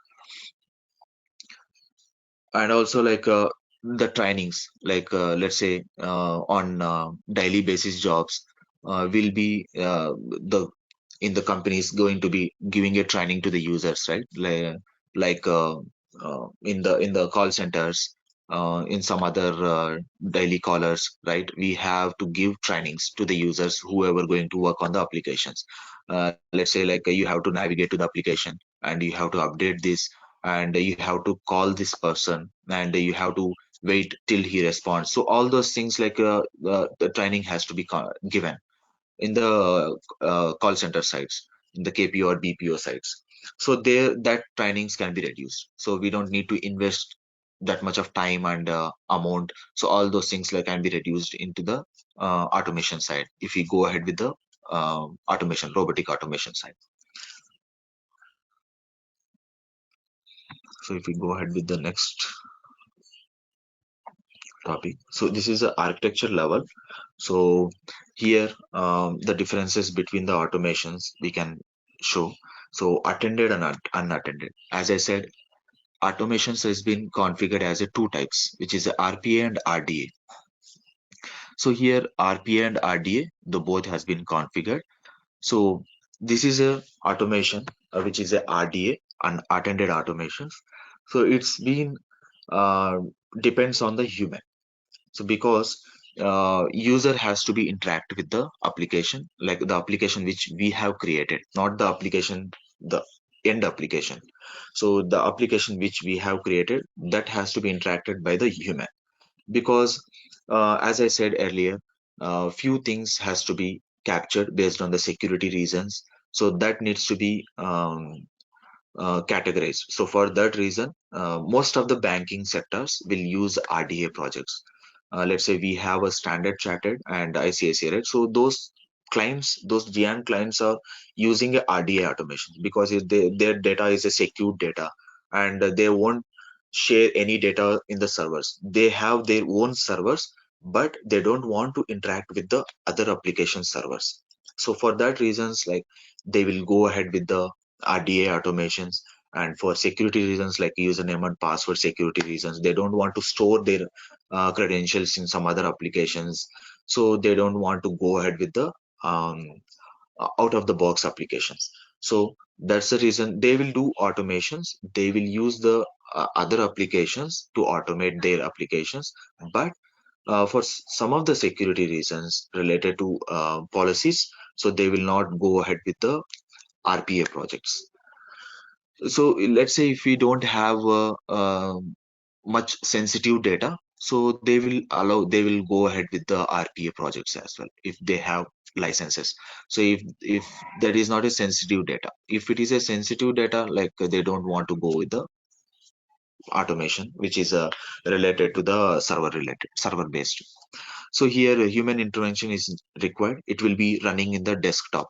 And also, like the trainings, like let's say on daily basis jobs, will be the in the company is going to be giving a training to the users, right? Like in the call centers, in some other daily callers, right? We have to give trainings to the users, whoever going to work on the applications. Let's say, like you have to navigate to the application, and you have to update this, and you have to call this person, and you have to wait till he responds. So all those things, like the training has to be given in the call center sites, in the KPO or BPO sites. So there, that trainings can be reduced. So we don't need to invest that much of time and amount. So all those things like can be reduced into the automation side if we go ahead with the automation, robotic automation side. So if we go ahead with the next topic, so this is a architecture level. So here, the differences between the automations we can show. So attended and unattended. As I said, automations has been configured as a two types, which is a RPA and RDA. So here RPA and RDA, the both has been configured. So this is a automation which is a RDA, unattended automations. So it's been uh, depends on the human. So because user has to be interact with the application, like the application which we have created, not the application, the end application. So the application which we have created, that has to be interacted by the human. Because as I said earlier, few things has to be captured based on the security reasons. So that needs to be categorized. So for that reason, most of the banking sectors will use RDA projects. Let's say we have a Standard Chartered and ICICI, right? So those clients, those giant clients are using a RDA automation because their data is a secure data, and they won't share any data in the servers. They have their own servers, but they don't want to interact with the other application servers. So for that reasons, like they will go ahead with the RDA automations. And for security reasons, like username and password security reasons, they don't want to store their credentials in some other applications. So they don't want to go ahead with the um, out of the box applications. So that's the reason they will do automations. They will use the other applications to automate their applications, but for some of the security reasons related to policies, so they will not go ahead with the RPA projects. So let's say if we don't have much sensitive data, so they will go ahead with the RPA projects as well if they have licenses. So if that is not a sensitive data, if it is a sensitive data, like they don't want to go with the automation, which is related to the server based. So here human intervention is required. It will be running in the desktop.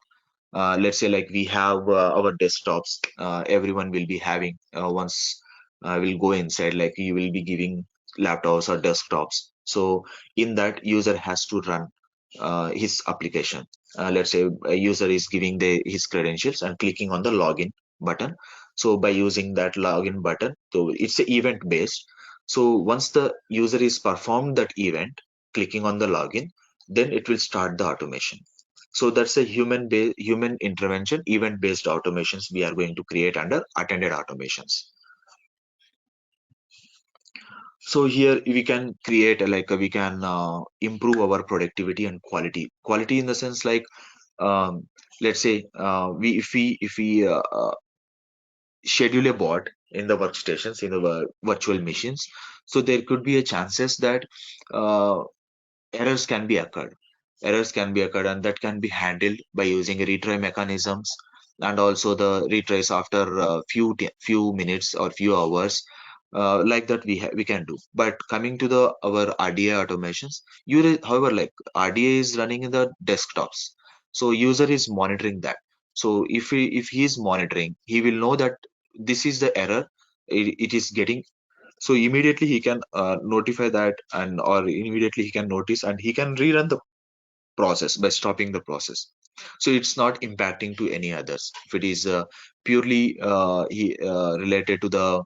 Let's say like we have our desktops, everyone will be having once will go inside, like you will be giving laptops or desktops. So in that, user has to run his application. Let's say a user is giving his credentials and clicking on the login button. So by using that login button, so it's a event based. So once the user is performed that event, clicking on the login, then it will start the automation. So that's a human intervention, event based automations we are going to create under attended automations. So here we can create we can improve our productivity and quality in the sense like let's say we if we schedule a bot in the workstations in the virtual machines, so there could be a chances that uh, errors can be occurred. Errors can be occurred, and that can be handled by using retry mechanisms, and also the retries after few minutes or few hours, like that we can do. But coming to the our RDA automations, however, like RDA is running in the desktops, so user is monitoring that. So if he is monitoring, he will know that this is the error. It is getting, so immediately he can notify that, and or immediately he can notice and he can rerun the process by stopping the process. So it's not impacting to any others. If it is purely related to the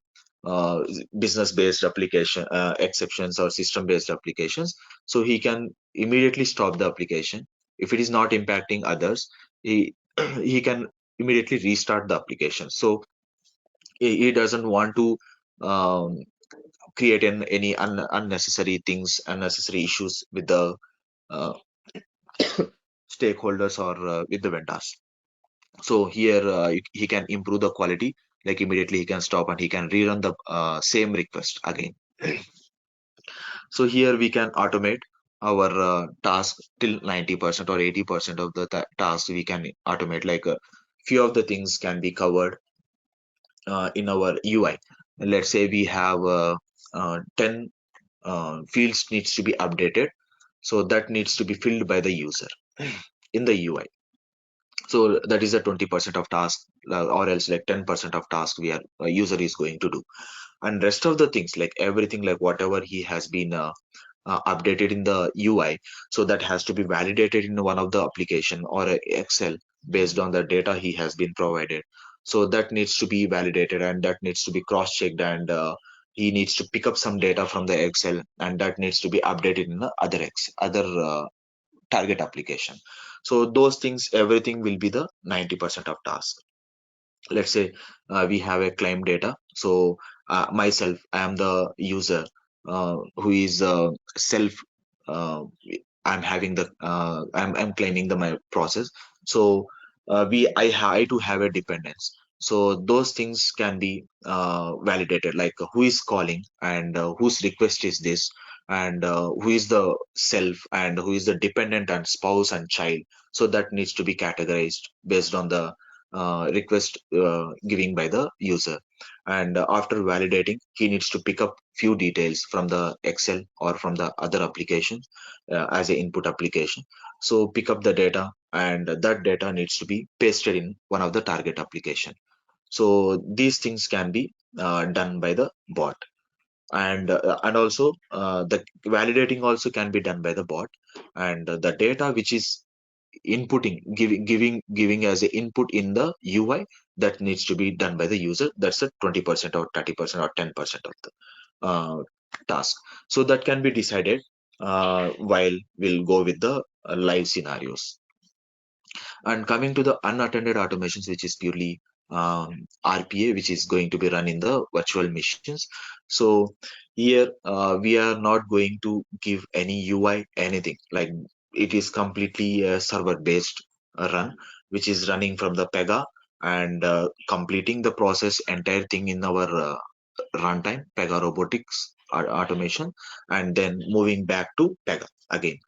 business based application exceptions or system based applications, so he can immediately stop the application. If it is not impacting others, he he can immediately restart the application. So he doesn't want to um, create any unnecessary things, unnecessary issues with the uh, stakeholders or with the vendors. So here he can improve the quality, like immediately he can stop and he can rerun the same request again. So here we can automate our task till 90% or 80% of the tasks we can automate. Like few of the things can be covered in our UI. Let's say we have 10 fields needs to be updated, so that needs to be filled by the user in the UI. So that is a 20% of task, or else like 10% of task we are user is going to do. And rest of the things, like everything, like whatever he has been updated in the UI, so that has to be validated in one of the application or Excel based on the data he has been provided. So that needs to be validated, and that needs to be cross checked, and he needs to pick up some data from the Excel, and that needs to be updated in the other target application. So those things, everything will be the 90% of task. Let's say we have a claim data. So myself, I am the user who is self uh, I'm having the I'm claiming the my process. So I to have a dependence. So those things can be validated, like who is calling, and whose request is this, and who is the self, and who is the dependent and spouse and child. So that needs to be categorized based on the request giving by the user. And after validating, he needs to pick up few details from the Excel or from the other application as a input application. So pick up the data, and that data needs to be pasted in one of the target application. So these things can be done by the bot. and also the validating also can be done by the bot, and the data which is giving as a input in the UI, that needs to be done by the user. That's a 20% or 30% or 10% of the task. So that can be decided while we'll go with the live scenarios. And coming to the unattended automations, which is purely RPA, which is going to be run in the virtual machines. So here we are not going to give any UI anything. Like, it is completely a server based run, which is running from the Pega, and completing the process entire thing in our runtime, Pega robotics automation, and then moving back to Pega again.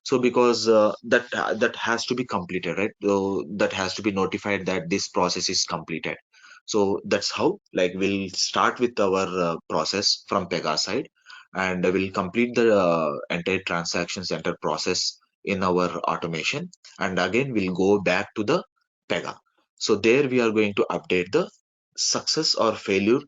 So because that has to be completed, right? So that has to be notified that this process is completed. So that's how, like, we'll start with our process from Pega side, and we'll complete the entire transaction center process in our automation, and again we'll go back to the Pega. So there we are going to update the success or failure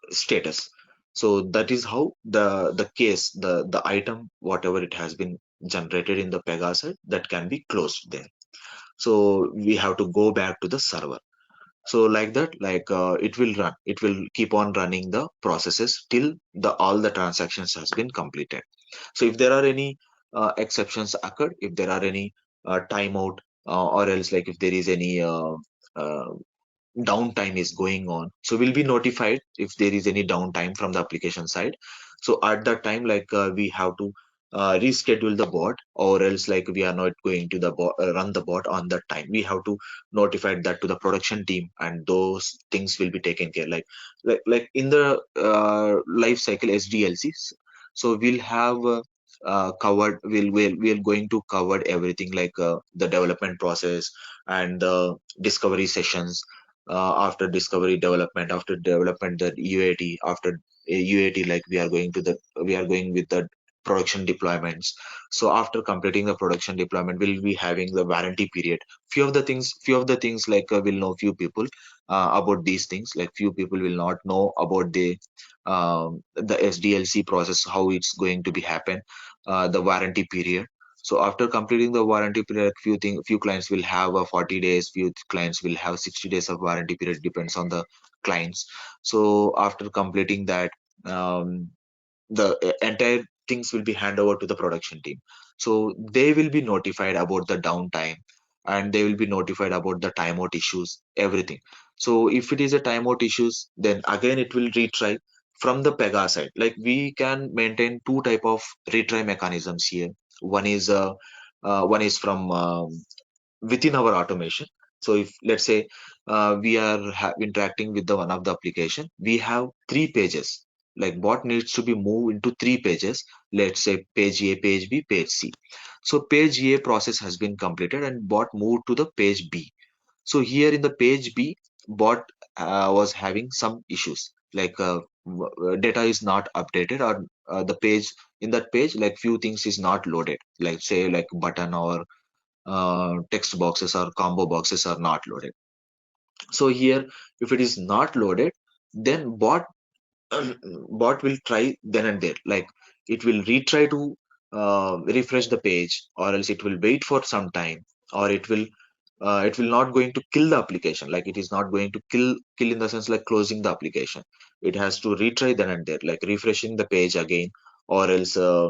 status. So that is how the case, the item, whatever it has been generated in the Pega side, that can be closed there. So we have to go back to the server. So like that, like it will keep on running the processes till the all the transactions has been completed. So if there are any exceptions occurred, if there are any timeout, or else like if there is any uh, downtime is going on, so we'll be notified if there is any downtime from the application side. So at that time, like we have to reschedule the bot, or else like we are not going to the run the bot on that time. We have to notify that to the production team, and those things will be taken care, like in the life cycle SDLCs. So we'll have covered, we're going to cover everything, like the development process and the discovery sessions, after discovery, development, after development, the UAT, after UAT, like we are going with the production deployments. So after completing the production deployment, we'll be having the warranty period. Few of the things, like will know few people about these things. Like few people will not know about the SDLC process, how it's going to be happen, the warranty period. So after completing the warranty period, few clients will have 40 days, few clients will have 60 days of warranty period, depends on the clients. So after completing that, the entire things will be handed over to the production team. So they will be notified about the downtime, and they will be notified about the timeout issues, everything. So if it is a timeout issues, then again it will retry from the Pega side. Like, we can maintain two type of retry mechanisms here. One is from within our automation. So if, let's say, we are interacting with the one of the application, we have three pages. Like, bot needs to be moved into three pages. Let's say page A, page B, page C. So page A process has been completed, and bot moved to the page B. So here in the page B, bot was having some issues, like data is not updated, or the page, in that page, like few things is not loaded, like say like button or text boxes or combo boxes are not loaded. So here, if it is not loaded, then bot bot will try then and there. Like, it will retry to refresh the page, or else it will wait for some time, or it will not going to kill the application. Like, it is not going to kill in the sense like closing the application. It has to retry then and there, like refreshing the page again, or else uh,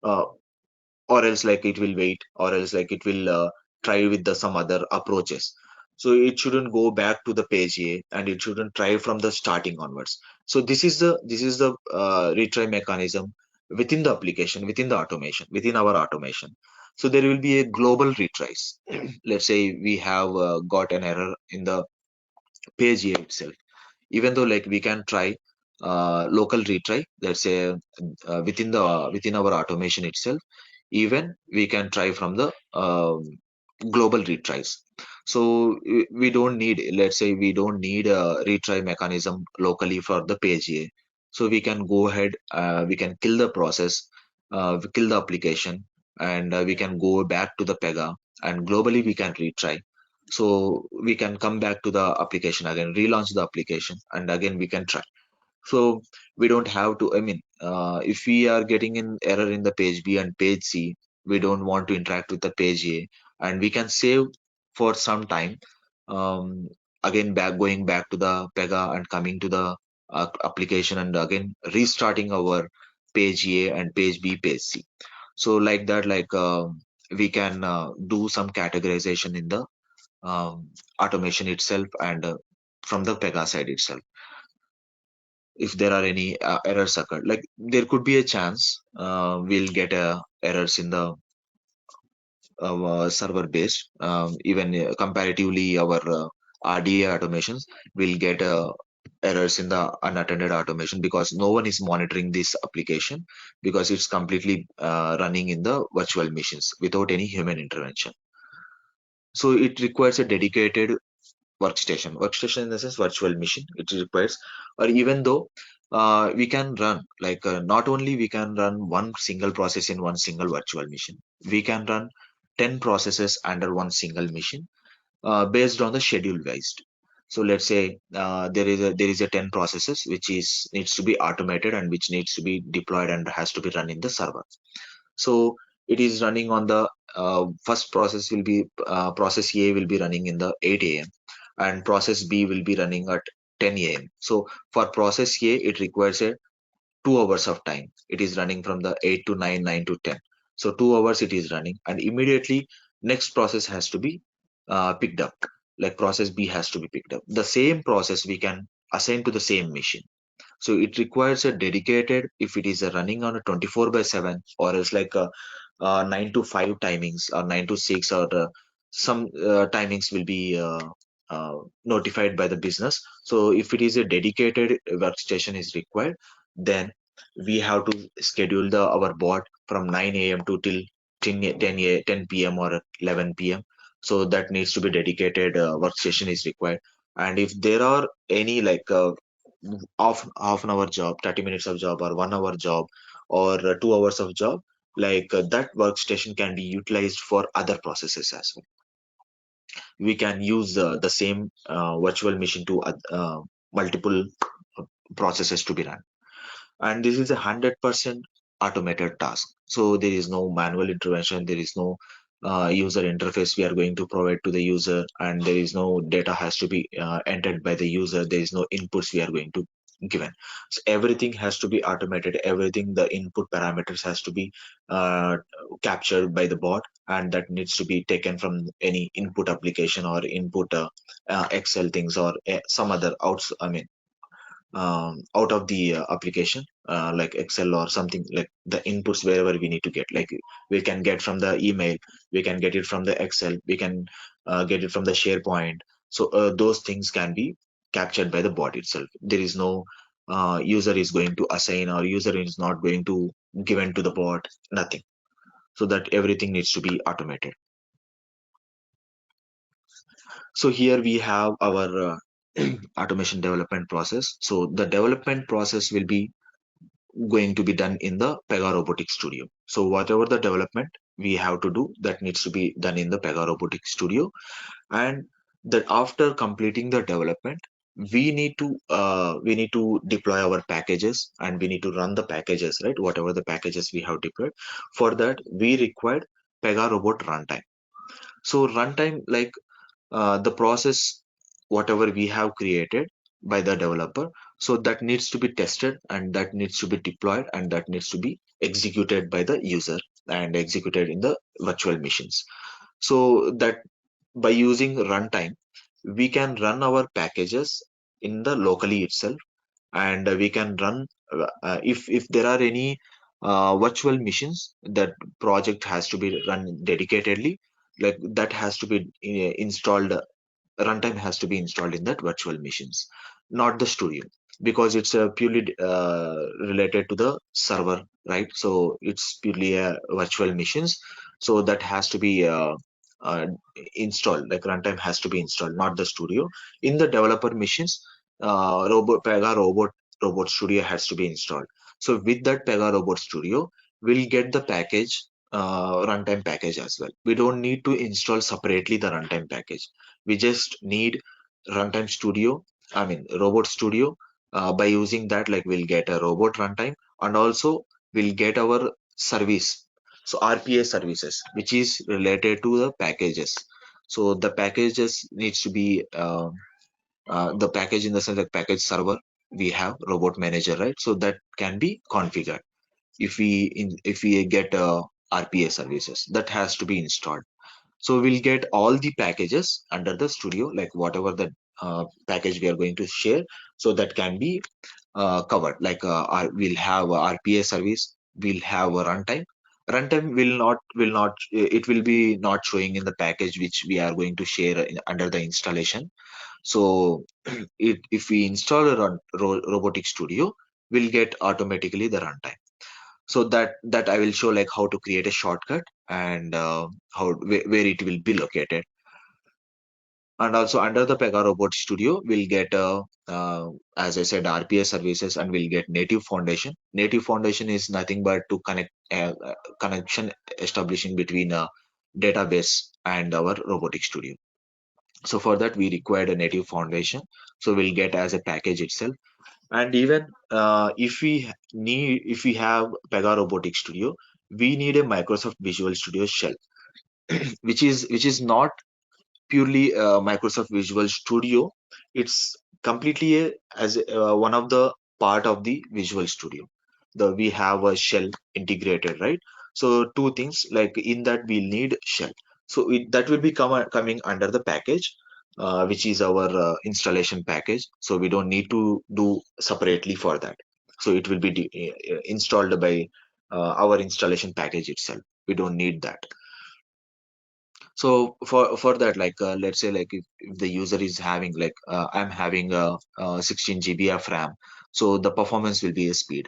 like it will wait, or else like it will try with the some other approaches. So it shouldn't go back to the page A, and it shouldn't try from the starting onwards. So this is the retry mechanism within the application, within the automation, within our automation. So there will be a global retries. Let's say we have got an error in the page A itself. Even though, like, we can try local retry, let's say within our automation itself, even we can try from the global retries. So we don't need, let's say we don't need a retry mechanism locally for the page A. So we can go ahead, we can kill the process, we kill the application, and we can go back to the Pega, and globally we can retry. So we can come back to the application again, relaunch the application, and again we can try. So we don't have to, I mean, if we are getting an error in the page B and page C, we don't want to interact with the page A, and we can save for some time. Um, Again, going back to the Pega and coming to the application, and again restarting our page A and page B, page C. So like that, like we can do some categorization in the automation itself, and from the Pega side itself, if there are any errors occurred, like there could be a chance we'll get errors in the server based, even comparatively our RDA automations will get errors in the unattended automation, because no one is monitoring this application, because it's completely running in the virtual machines without any human intervention. So it requires a dedicated workstation in the sense virtual machine it requires. Or even though we can run, like not only we can run one single process in one single virtual machine, we can run 10 processes under one single machine, based on the schedule based. So let's say there is a 10 processes which is needs to be automated and which needs to be deployed and has to be run in the server. So it is running on the first process will be process A will be running in the 8 a.m. and process B will be running at 10 a.m. So for process A, it requires a 2 hours of time. It is running from the 8 to 9, 9 to 10. So 2 hours it is running, and immediately next process has to be picked up. Like process B has to be picked up. The same process we can assign to the same machine. So it requires a dedicated, if it is a running on a 24 by 7, or else like a, 9 to 5 timings, or 9 to 6, or some timings will be notified by the business. So if it is a dedicated workstation is required, then we have to schedule our bot from 9 a.m. to till 10 p.m. or 11 p.m. So that needs to be dedicated workstation is required. And if there are any like half an hour job, 30 minutes of job, or 1 hour job, or 2 hours of job, like that workstation can be utilized for other processes as well. We can use the same virtual machine to multiple processes to be run, and this is 100% automated task. So there is no manual intervention, there is no user interface we are going to provide to the user, and there is no data has to be entered by the user, there is no inputs we are going to given. So everything has to be automated, everything, the input parameters has to be uh, captured by the bot, and that needs to be taken from any input application or input Excel things, or some other outs, I mean, out of the application, like Excel or something, like the inputs wherever we need to get. Like we can get from the email, we can get it from the Excel, we can get it from the SharePoint. So those things can be captured by the bot itself. There is no user is going to assign, or user is not going to given to the bot, nothing. So that everything needs to be automated. So here we have our automation development process. So the development process will be going to be done in the Pega Robotic Studio. So whatever the development we have to do, that needs to be done in the Pega Robotic Studio, and that after completing the development, we need to deploy our packages, and we need to run the packages, right? Whatever the packages we have deployed, for that we required Pega Robot runtime. So runtime, like the process whatever we have created by the developer, so that needs to be tested, and that needs to be deployed, and that needs to be executed by the user and executed in the virtual machines. So that by using runtime, we can run our packages in the locally itself, and we can run if there are any virtual machines, that project has to be run dedicatedly, like that has to be installed, runtime has to be installed in that virtual machines, not the studio, because it's purely related to the server, right? So it's purely virtual machines, so that has to be uh, installed, like runtime has to be installed, not the studio. In the developer machines, Pega Robot Studio has to be installed. So with that Pega Robot Studio, we'll get the package, runtime package as well. We don't need to install separately the runtime package. We just need runtime studio, I mean robot studio, By using that, like we'll get a robot runtime, and also we'll get our service. So RPA services, which is related to the packages. So the packages needs to be the package in the sense like package server. We have robot manager, right? So that can be configured if we get RPA services that has to be installed. So we'll get all the packages under the studio, like whatever the package we are going to share. So that can be covered. Like we'll have a RPA service, we'll have a runtime. Runtime will not it will be not showing in the package which we are going to share under the installation. So if we install a robotic studio, we'll get automatically the runtime. So that I will show, like how to create a shortcut and where it will be located. And also under the Pega Robot Studio, we'll get as I said, RPA services, and we'll get native foundation. Native foundation is nothing but to connect connection establishing between a database and our robotic studio. So for that we required a native foundation. So we'll get as a package itself. And even if we have Pega Robotic Studio, we need a Microsoft Visual Studio shell, which is not purely Microsoft Visual Studio. It's completely one of the part of the Visual Studio. We have a shell integrated, right? So two things, like in that we'll need shell. So that will be coming under the package, which is our installation package. So we don't need to do separately for that. So it will be installed by our installation package itself. We don't need that. So for that, like let's say, like if the user is having, like I'm having a 16 GB of RAM, so the performance will be a speed.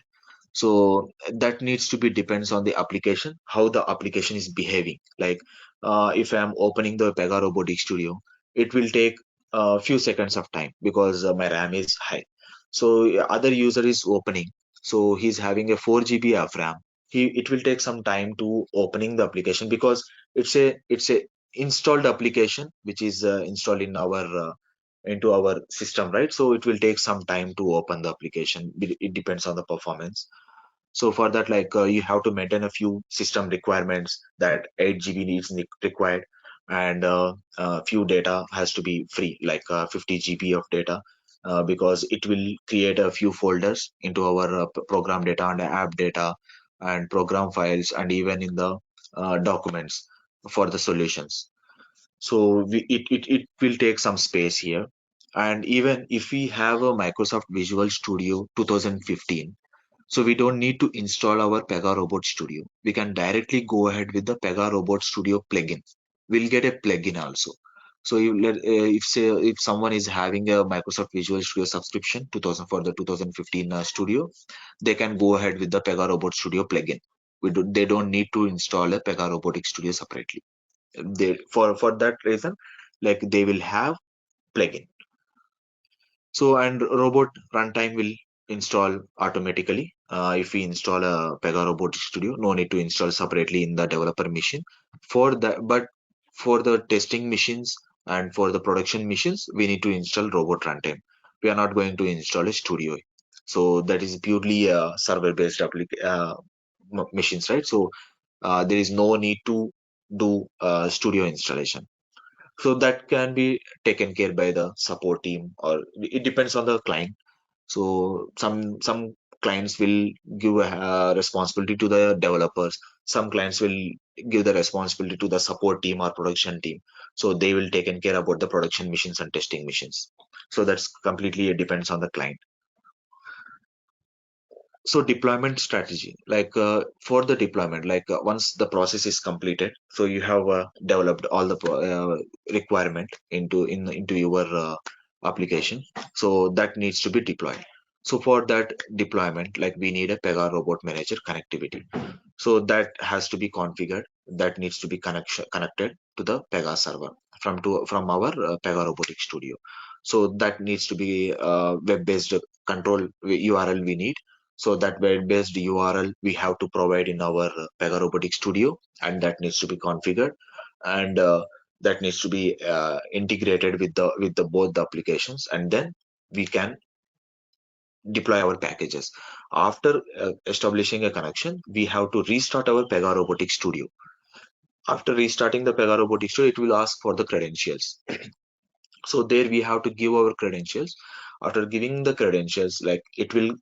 So that needs to be depends on the application, how the application is behaving. Like if I'm opening the Pega Robotic Studio, it will take a few seconds of time because my RAM is high. So other user is opening, so he's having a 4 GB of RAM. It will take some time to opening the application because it's a installed application which is installed in our into our system, right? So it will take some time to open the application. It depends on the performance. So for that, like you have to maintain a few system requirements, that 8 GB needs required, and few data has to be free, like 50 GB of data, because it will create a few folders into our program data and app data and program files, and even in the documents for the solutions. So it will take some space here. And even if we have a Microsoft Visual Studio 2015, so we don't need to install our Pega Robot Studio. We can directly go ahead with the Pega Robot Studio plugin. We'll get a plugin also. So if someone is having a Microsoft Visual Studio subscription 2000 for the 2015 Studio, they can go ahead with the Pega Robot Studio plugin. They don't need to install a Pega Robotic Studio separately. For that reason, like they will have plugin. So, and robot runtime will install automatically. If we install a Pega Robotic Studio, no need to install separately in the developer machine. For that, but for the testing machines and for the production machines, we need to install robot runtime. We are not going to install a studio. So that is purely server-based machines, right? So there is no need to do studio installation. So that can be taken care by the support team, or it depends on the client. So some clients will give a responsibility to the developers. Some clients will give the responsibility to the support team or production team. So they will taken care about the production missions and testing missions. So that's completely depends on the client. So deployment strategy, like for the deployment, like once the process is completed, so you have developed all the requirement into your application, so that needs to be deployed. So for that deployment, like we need a Pega Robot Manager connectivity. So that has to be configured. That needs to be connected to the Pega server from our Pega Robotic Studio. So that needs to be web-based control URL we need. So that web-based URL we have to provide in our Pega Robotic Studio, and that needs to be configured, and that needs to be integrated with the both the applications, and then we can deploy our packages. After establishing a connection, we have to restart our Pega Robotic Studio. After restarting the Pega Robotic Studio, it will ask for the credentials. So there we have to give our credentials. After giving the credentials, like it will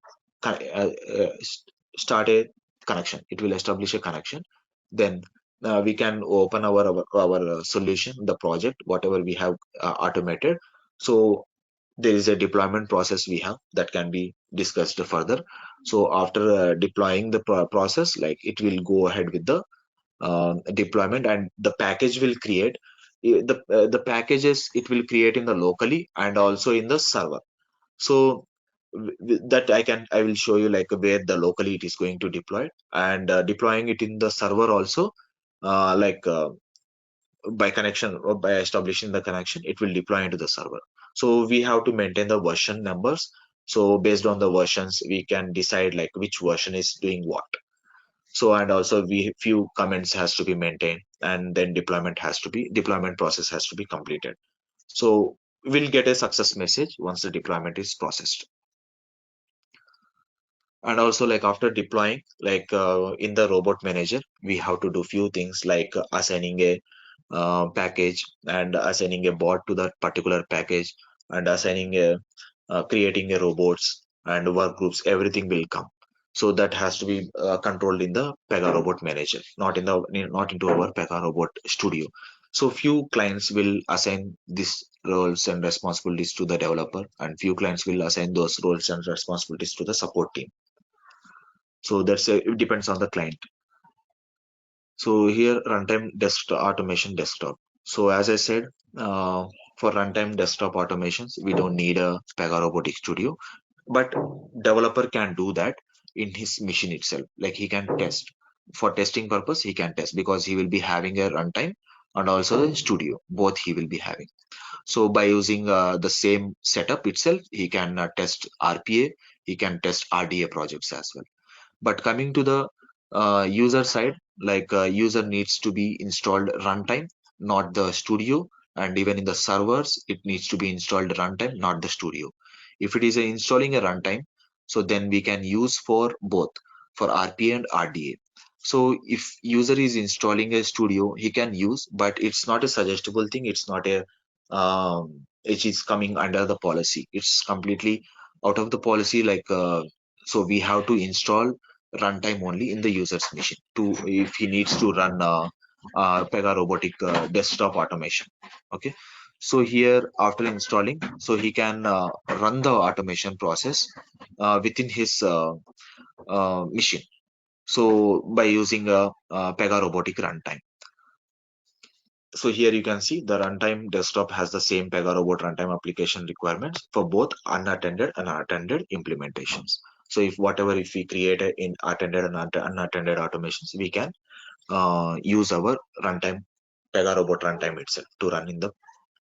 start a connection. It will establish a connection. Then we can open our solution, the project, whatever we have automated. So there is a deployment process we have that can be discussed further. So after deploying the process, like it will go ahead with the deployment, and the package will create the packages, it will create in the locally and also in the server. So that I will show you like where the locally it is going to deploy, and deploying it in the server also, like by connection or by establishing the connection, it will deploy into the server. So we have to maintain the version numbers. So based on the versions, we can decide like which version is doing what. So and also we few comments has to be maintained, and then deployment process has to be completed. So we'll get a success message once the deployment is processed. And also like after deploying, like in the robot manager, we have to do few things like assigning a package, and assigning a bot to that particular package, and assigning a creating a robots and work groups, everything will come. So that has to be controlled in the Pega Robot Manager, not into our Pega Robot Studio. So few clients will assign these roles and responsibilities to the developer, and few clients will assign those roles and responsibilities to the support team. So it depends on the client. So here runtime desktop automation desktop. So as I said, uh, for runtime desktop automations, we don't need a Pega Robotic Studio, but developer can do that in his machine itself. Like he can test for testing purpose. He can test because he will be having a runtime and also a studio. Both he will be having. So by using the same setup itself, he can test RPA. He can test RDA projects as well. But coming to the user side, like user needs to be installed runtime, not the studio. And even in the servers, it needs to be installed runtime, not the studio. If it is installing a runtime, so then we can use for both, for RPA and RDA. So if user is installing a studio, he can use, but it's not a suggestible thing. It's not a it is coming under the policy. It's completely out of the policy. Like so we have to install runtime only in the user's machine to if he needs to run Pega Robotic desktop automation. Okay, so here after installing, so he can run the automation process within his machine. So by using a Pega Robotic runtime. So here you can see the runtime desktop has the same Pega Robot runtime application requirements for both unattended and attended implementations. So if we create in attended and unattended automations, we can use our runtime Pega Robot runtime itself to run in the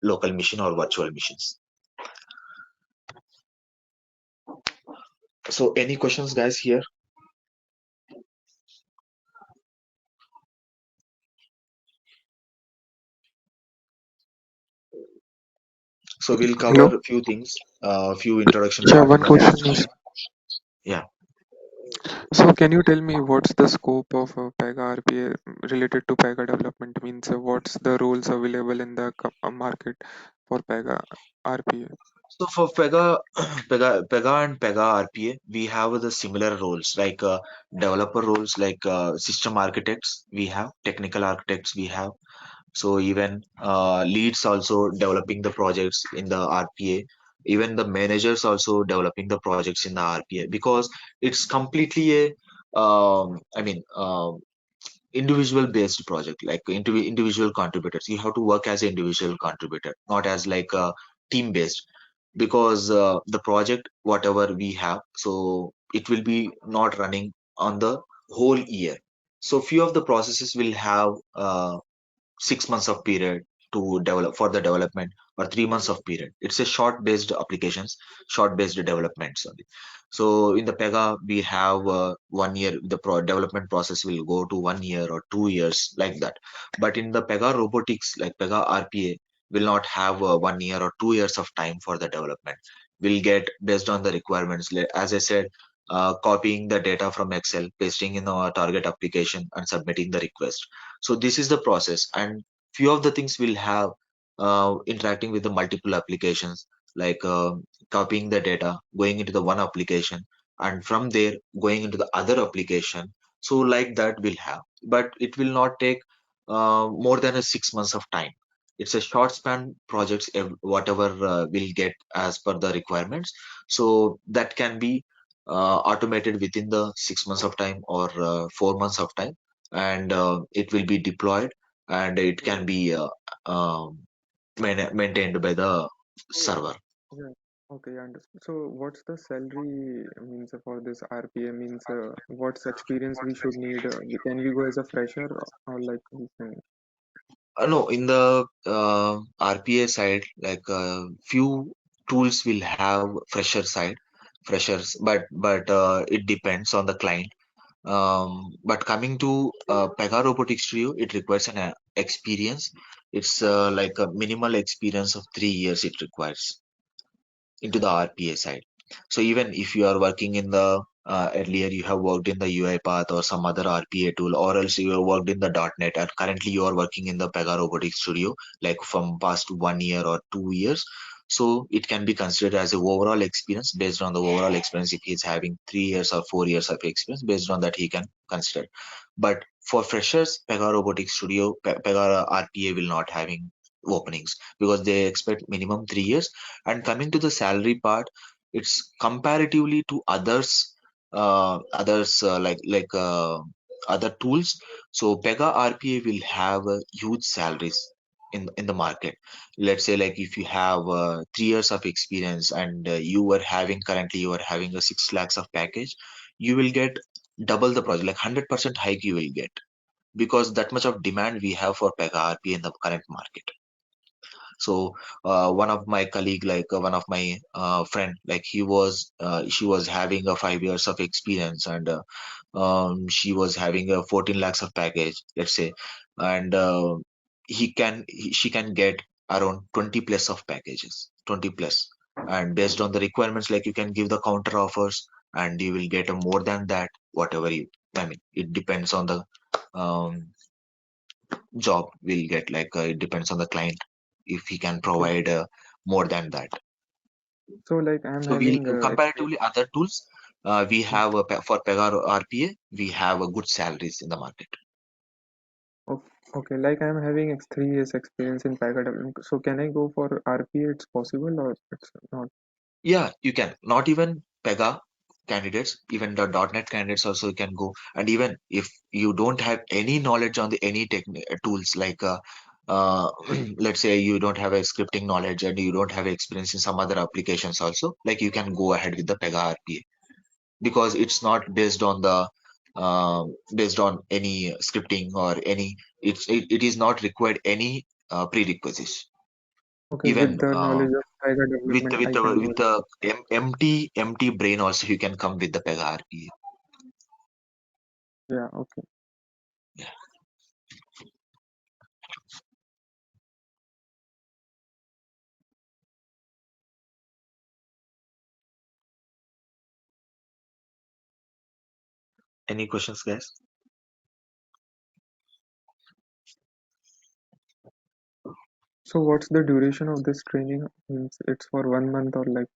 local machine or virtual machines. So any questions, guys, here? So we'll cover Hello. a few things, few introduction Yeah, part in one the next question session. is, Yeah. so can you tell me what's the scope of Pega RPA related to Pega development? Means what's the roles available in the market for Pega RPA? So for Pega and Pega RPA, we have the similar roles like developer roles, like system architects. We have technical architects. We have so even leads also developing the projects in the RPA. Even the managers also developing the projects in the RPA because it's completely a I mean individual based project, like individual contributors. You have to work as an individual contributor, not as like a team based, because the project whatever we have, so it will be not running on the whole year. So few of the processes will have 6 months of period to develop for the development, or 3 months of period. It's a short based applications, short based developments only. So in the Pega we have 1 year. The development process will go to 1 year or 2 years like that. But in the Pega robotics, like Pega RPA, will not have 1 year or 2 years of time for the development. will get based on the requirements. As I said, copying the data from Excel, pasting in our target application, and submitting the request. So this is the process, and few of the things will have interacting with the multiple applications, like copying the data, going into the one application, and from there going into the other application. So like that will have, but it will not take more than a 6 months of time. It's a short span projects, whatever will get as per the requirements. So that can be automated within the 6 months of time, or 4 months of time, and it will be deployed, and it can be maintained by the So, server. yeah, okay, understood. So, what's the salary means for this RPA means what's experience we should need? Can we go as a fresher or like we can? No, in the RPA side, like few tools will have freshers, but it depends on the client. But coming to Pega Robotic Studio, it requires an experience. It's like a minimal experience of 3 years it requires into the RPA side. So even if you are working in the earlier you have worked in the UiPath or some other RPA tool, or else you have worked in the .NET, and currently you are working in the Pega Robotics Studio, like from past 1 year or 2 years. So it can be considered as a overall experience. Based on the overall experience, if he is having 3 years or 4 years of experience, based on that he can consider. But for freshers, Pega Robotics Studio, Pega RPA will not having openings, because they expect minimum 3 years. And coming to the salary part, it's comparatively to others other tools. So Pega RPA will have huge salaries in the market. Let's say, like, if you have 3 years of experience, and you are having a 6 lakhs of package, you will get double the project, like 100% hike you will get, because that much of demand we have for Pega RPA in the current market. So one of my colleague, like one of my friend, like she was having a 5 years of experience, and she was having a 14 lakhs of package, let's say, and she can get around 20 plus of packages, 20 plus. And based on the requirements, like, you can give the counter offers, and you will get a more than that, whatever you, I mean, it depends on the um, job will get, like it depends on the client if he can Okay. provide more than that. So, like I'm So we'll having experience. comparatively other tools, we have for Pega RPA, we have a good salaries in the market. Okay, like I'm having 3 years experience in Pega development. So, can I go for RPA? It's possible or it's not? Yeah, you can. Not even Pega candidates, even the .NET candidates also can go. And even if you don't have any knowledge on the any tools, like let's say you don't have a scripting knowledge, and you don't have experience in some other applications also, like, you can go ahead with the Pega RPA, because it's not based on any scripting or any, it is not required any prerequisites. Okay, with Even the knowledge of Pega development, I can go. with the empty brain also, you can come with the Pega RPA. Yeah, okay. Yeah. Any questions, guys? So, what's the duration of this training? Means it's for 1 month or like,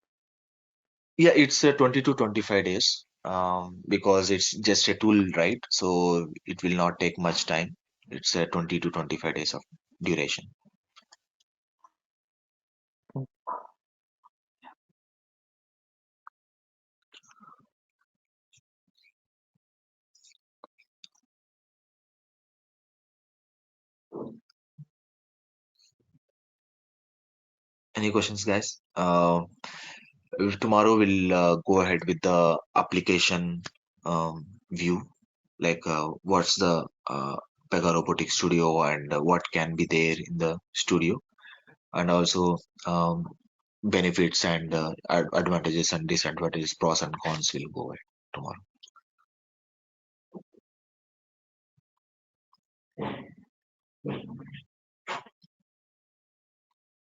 Yeah, it's 20 to 25 days, because it's just a tool, right? So it will not take much time. It's 20 to 25 days of duration. oh, Any questions, guys? Tomorrow we'll go ahead with the application view, like what's the Pega Robotic Studio, and what can be there in the studio, and also um, benefits and advantages and disadvantages, pros and cons will go ahead tomorrow.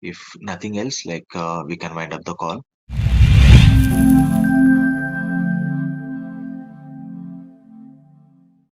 If nothing else, like we can wind up the call.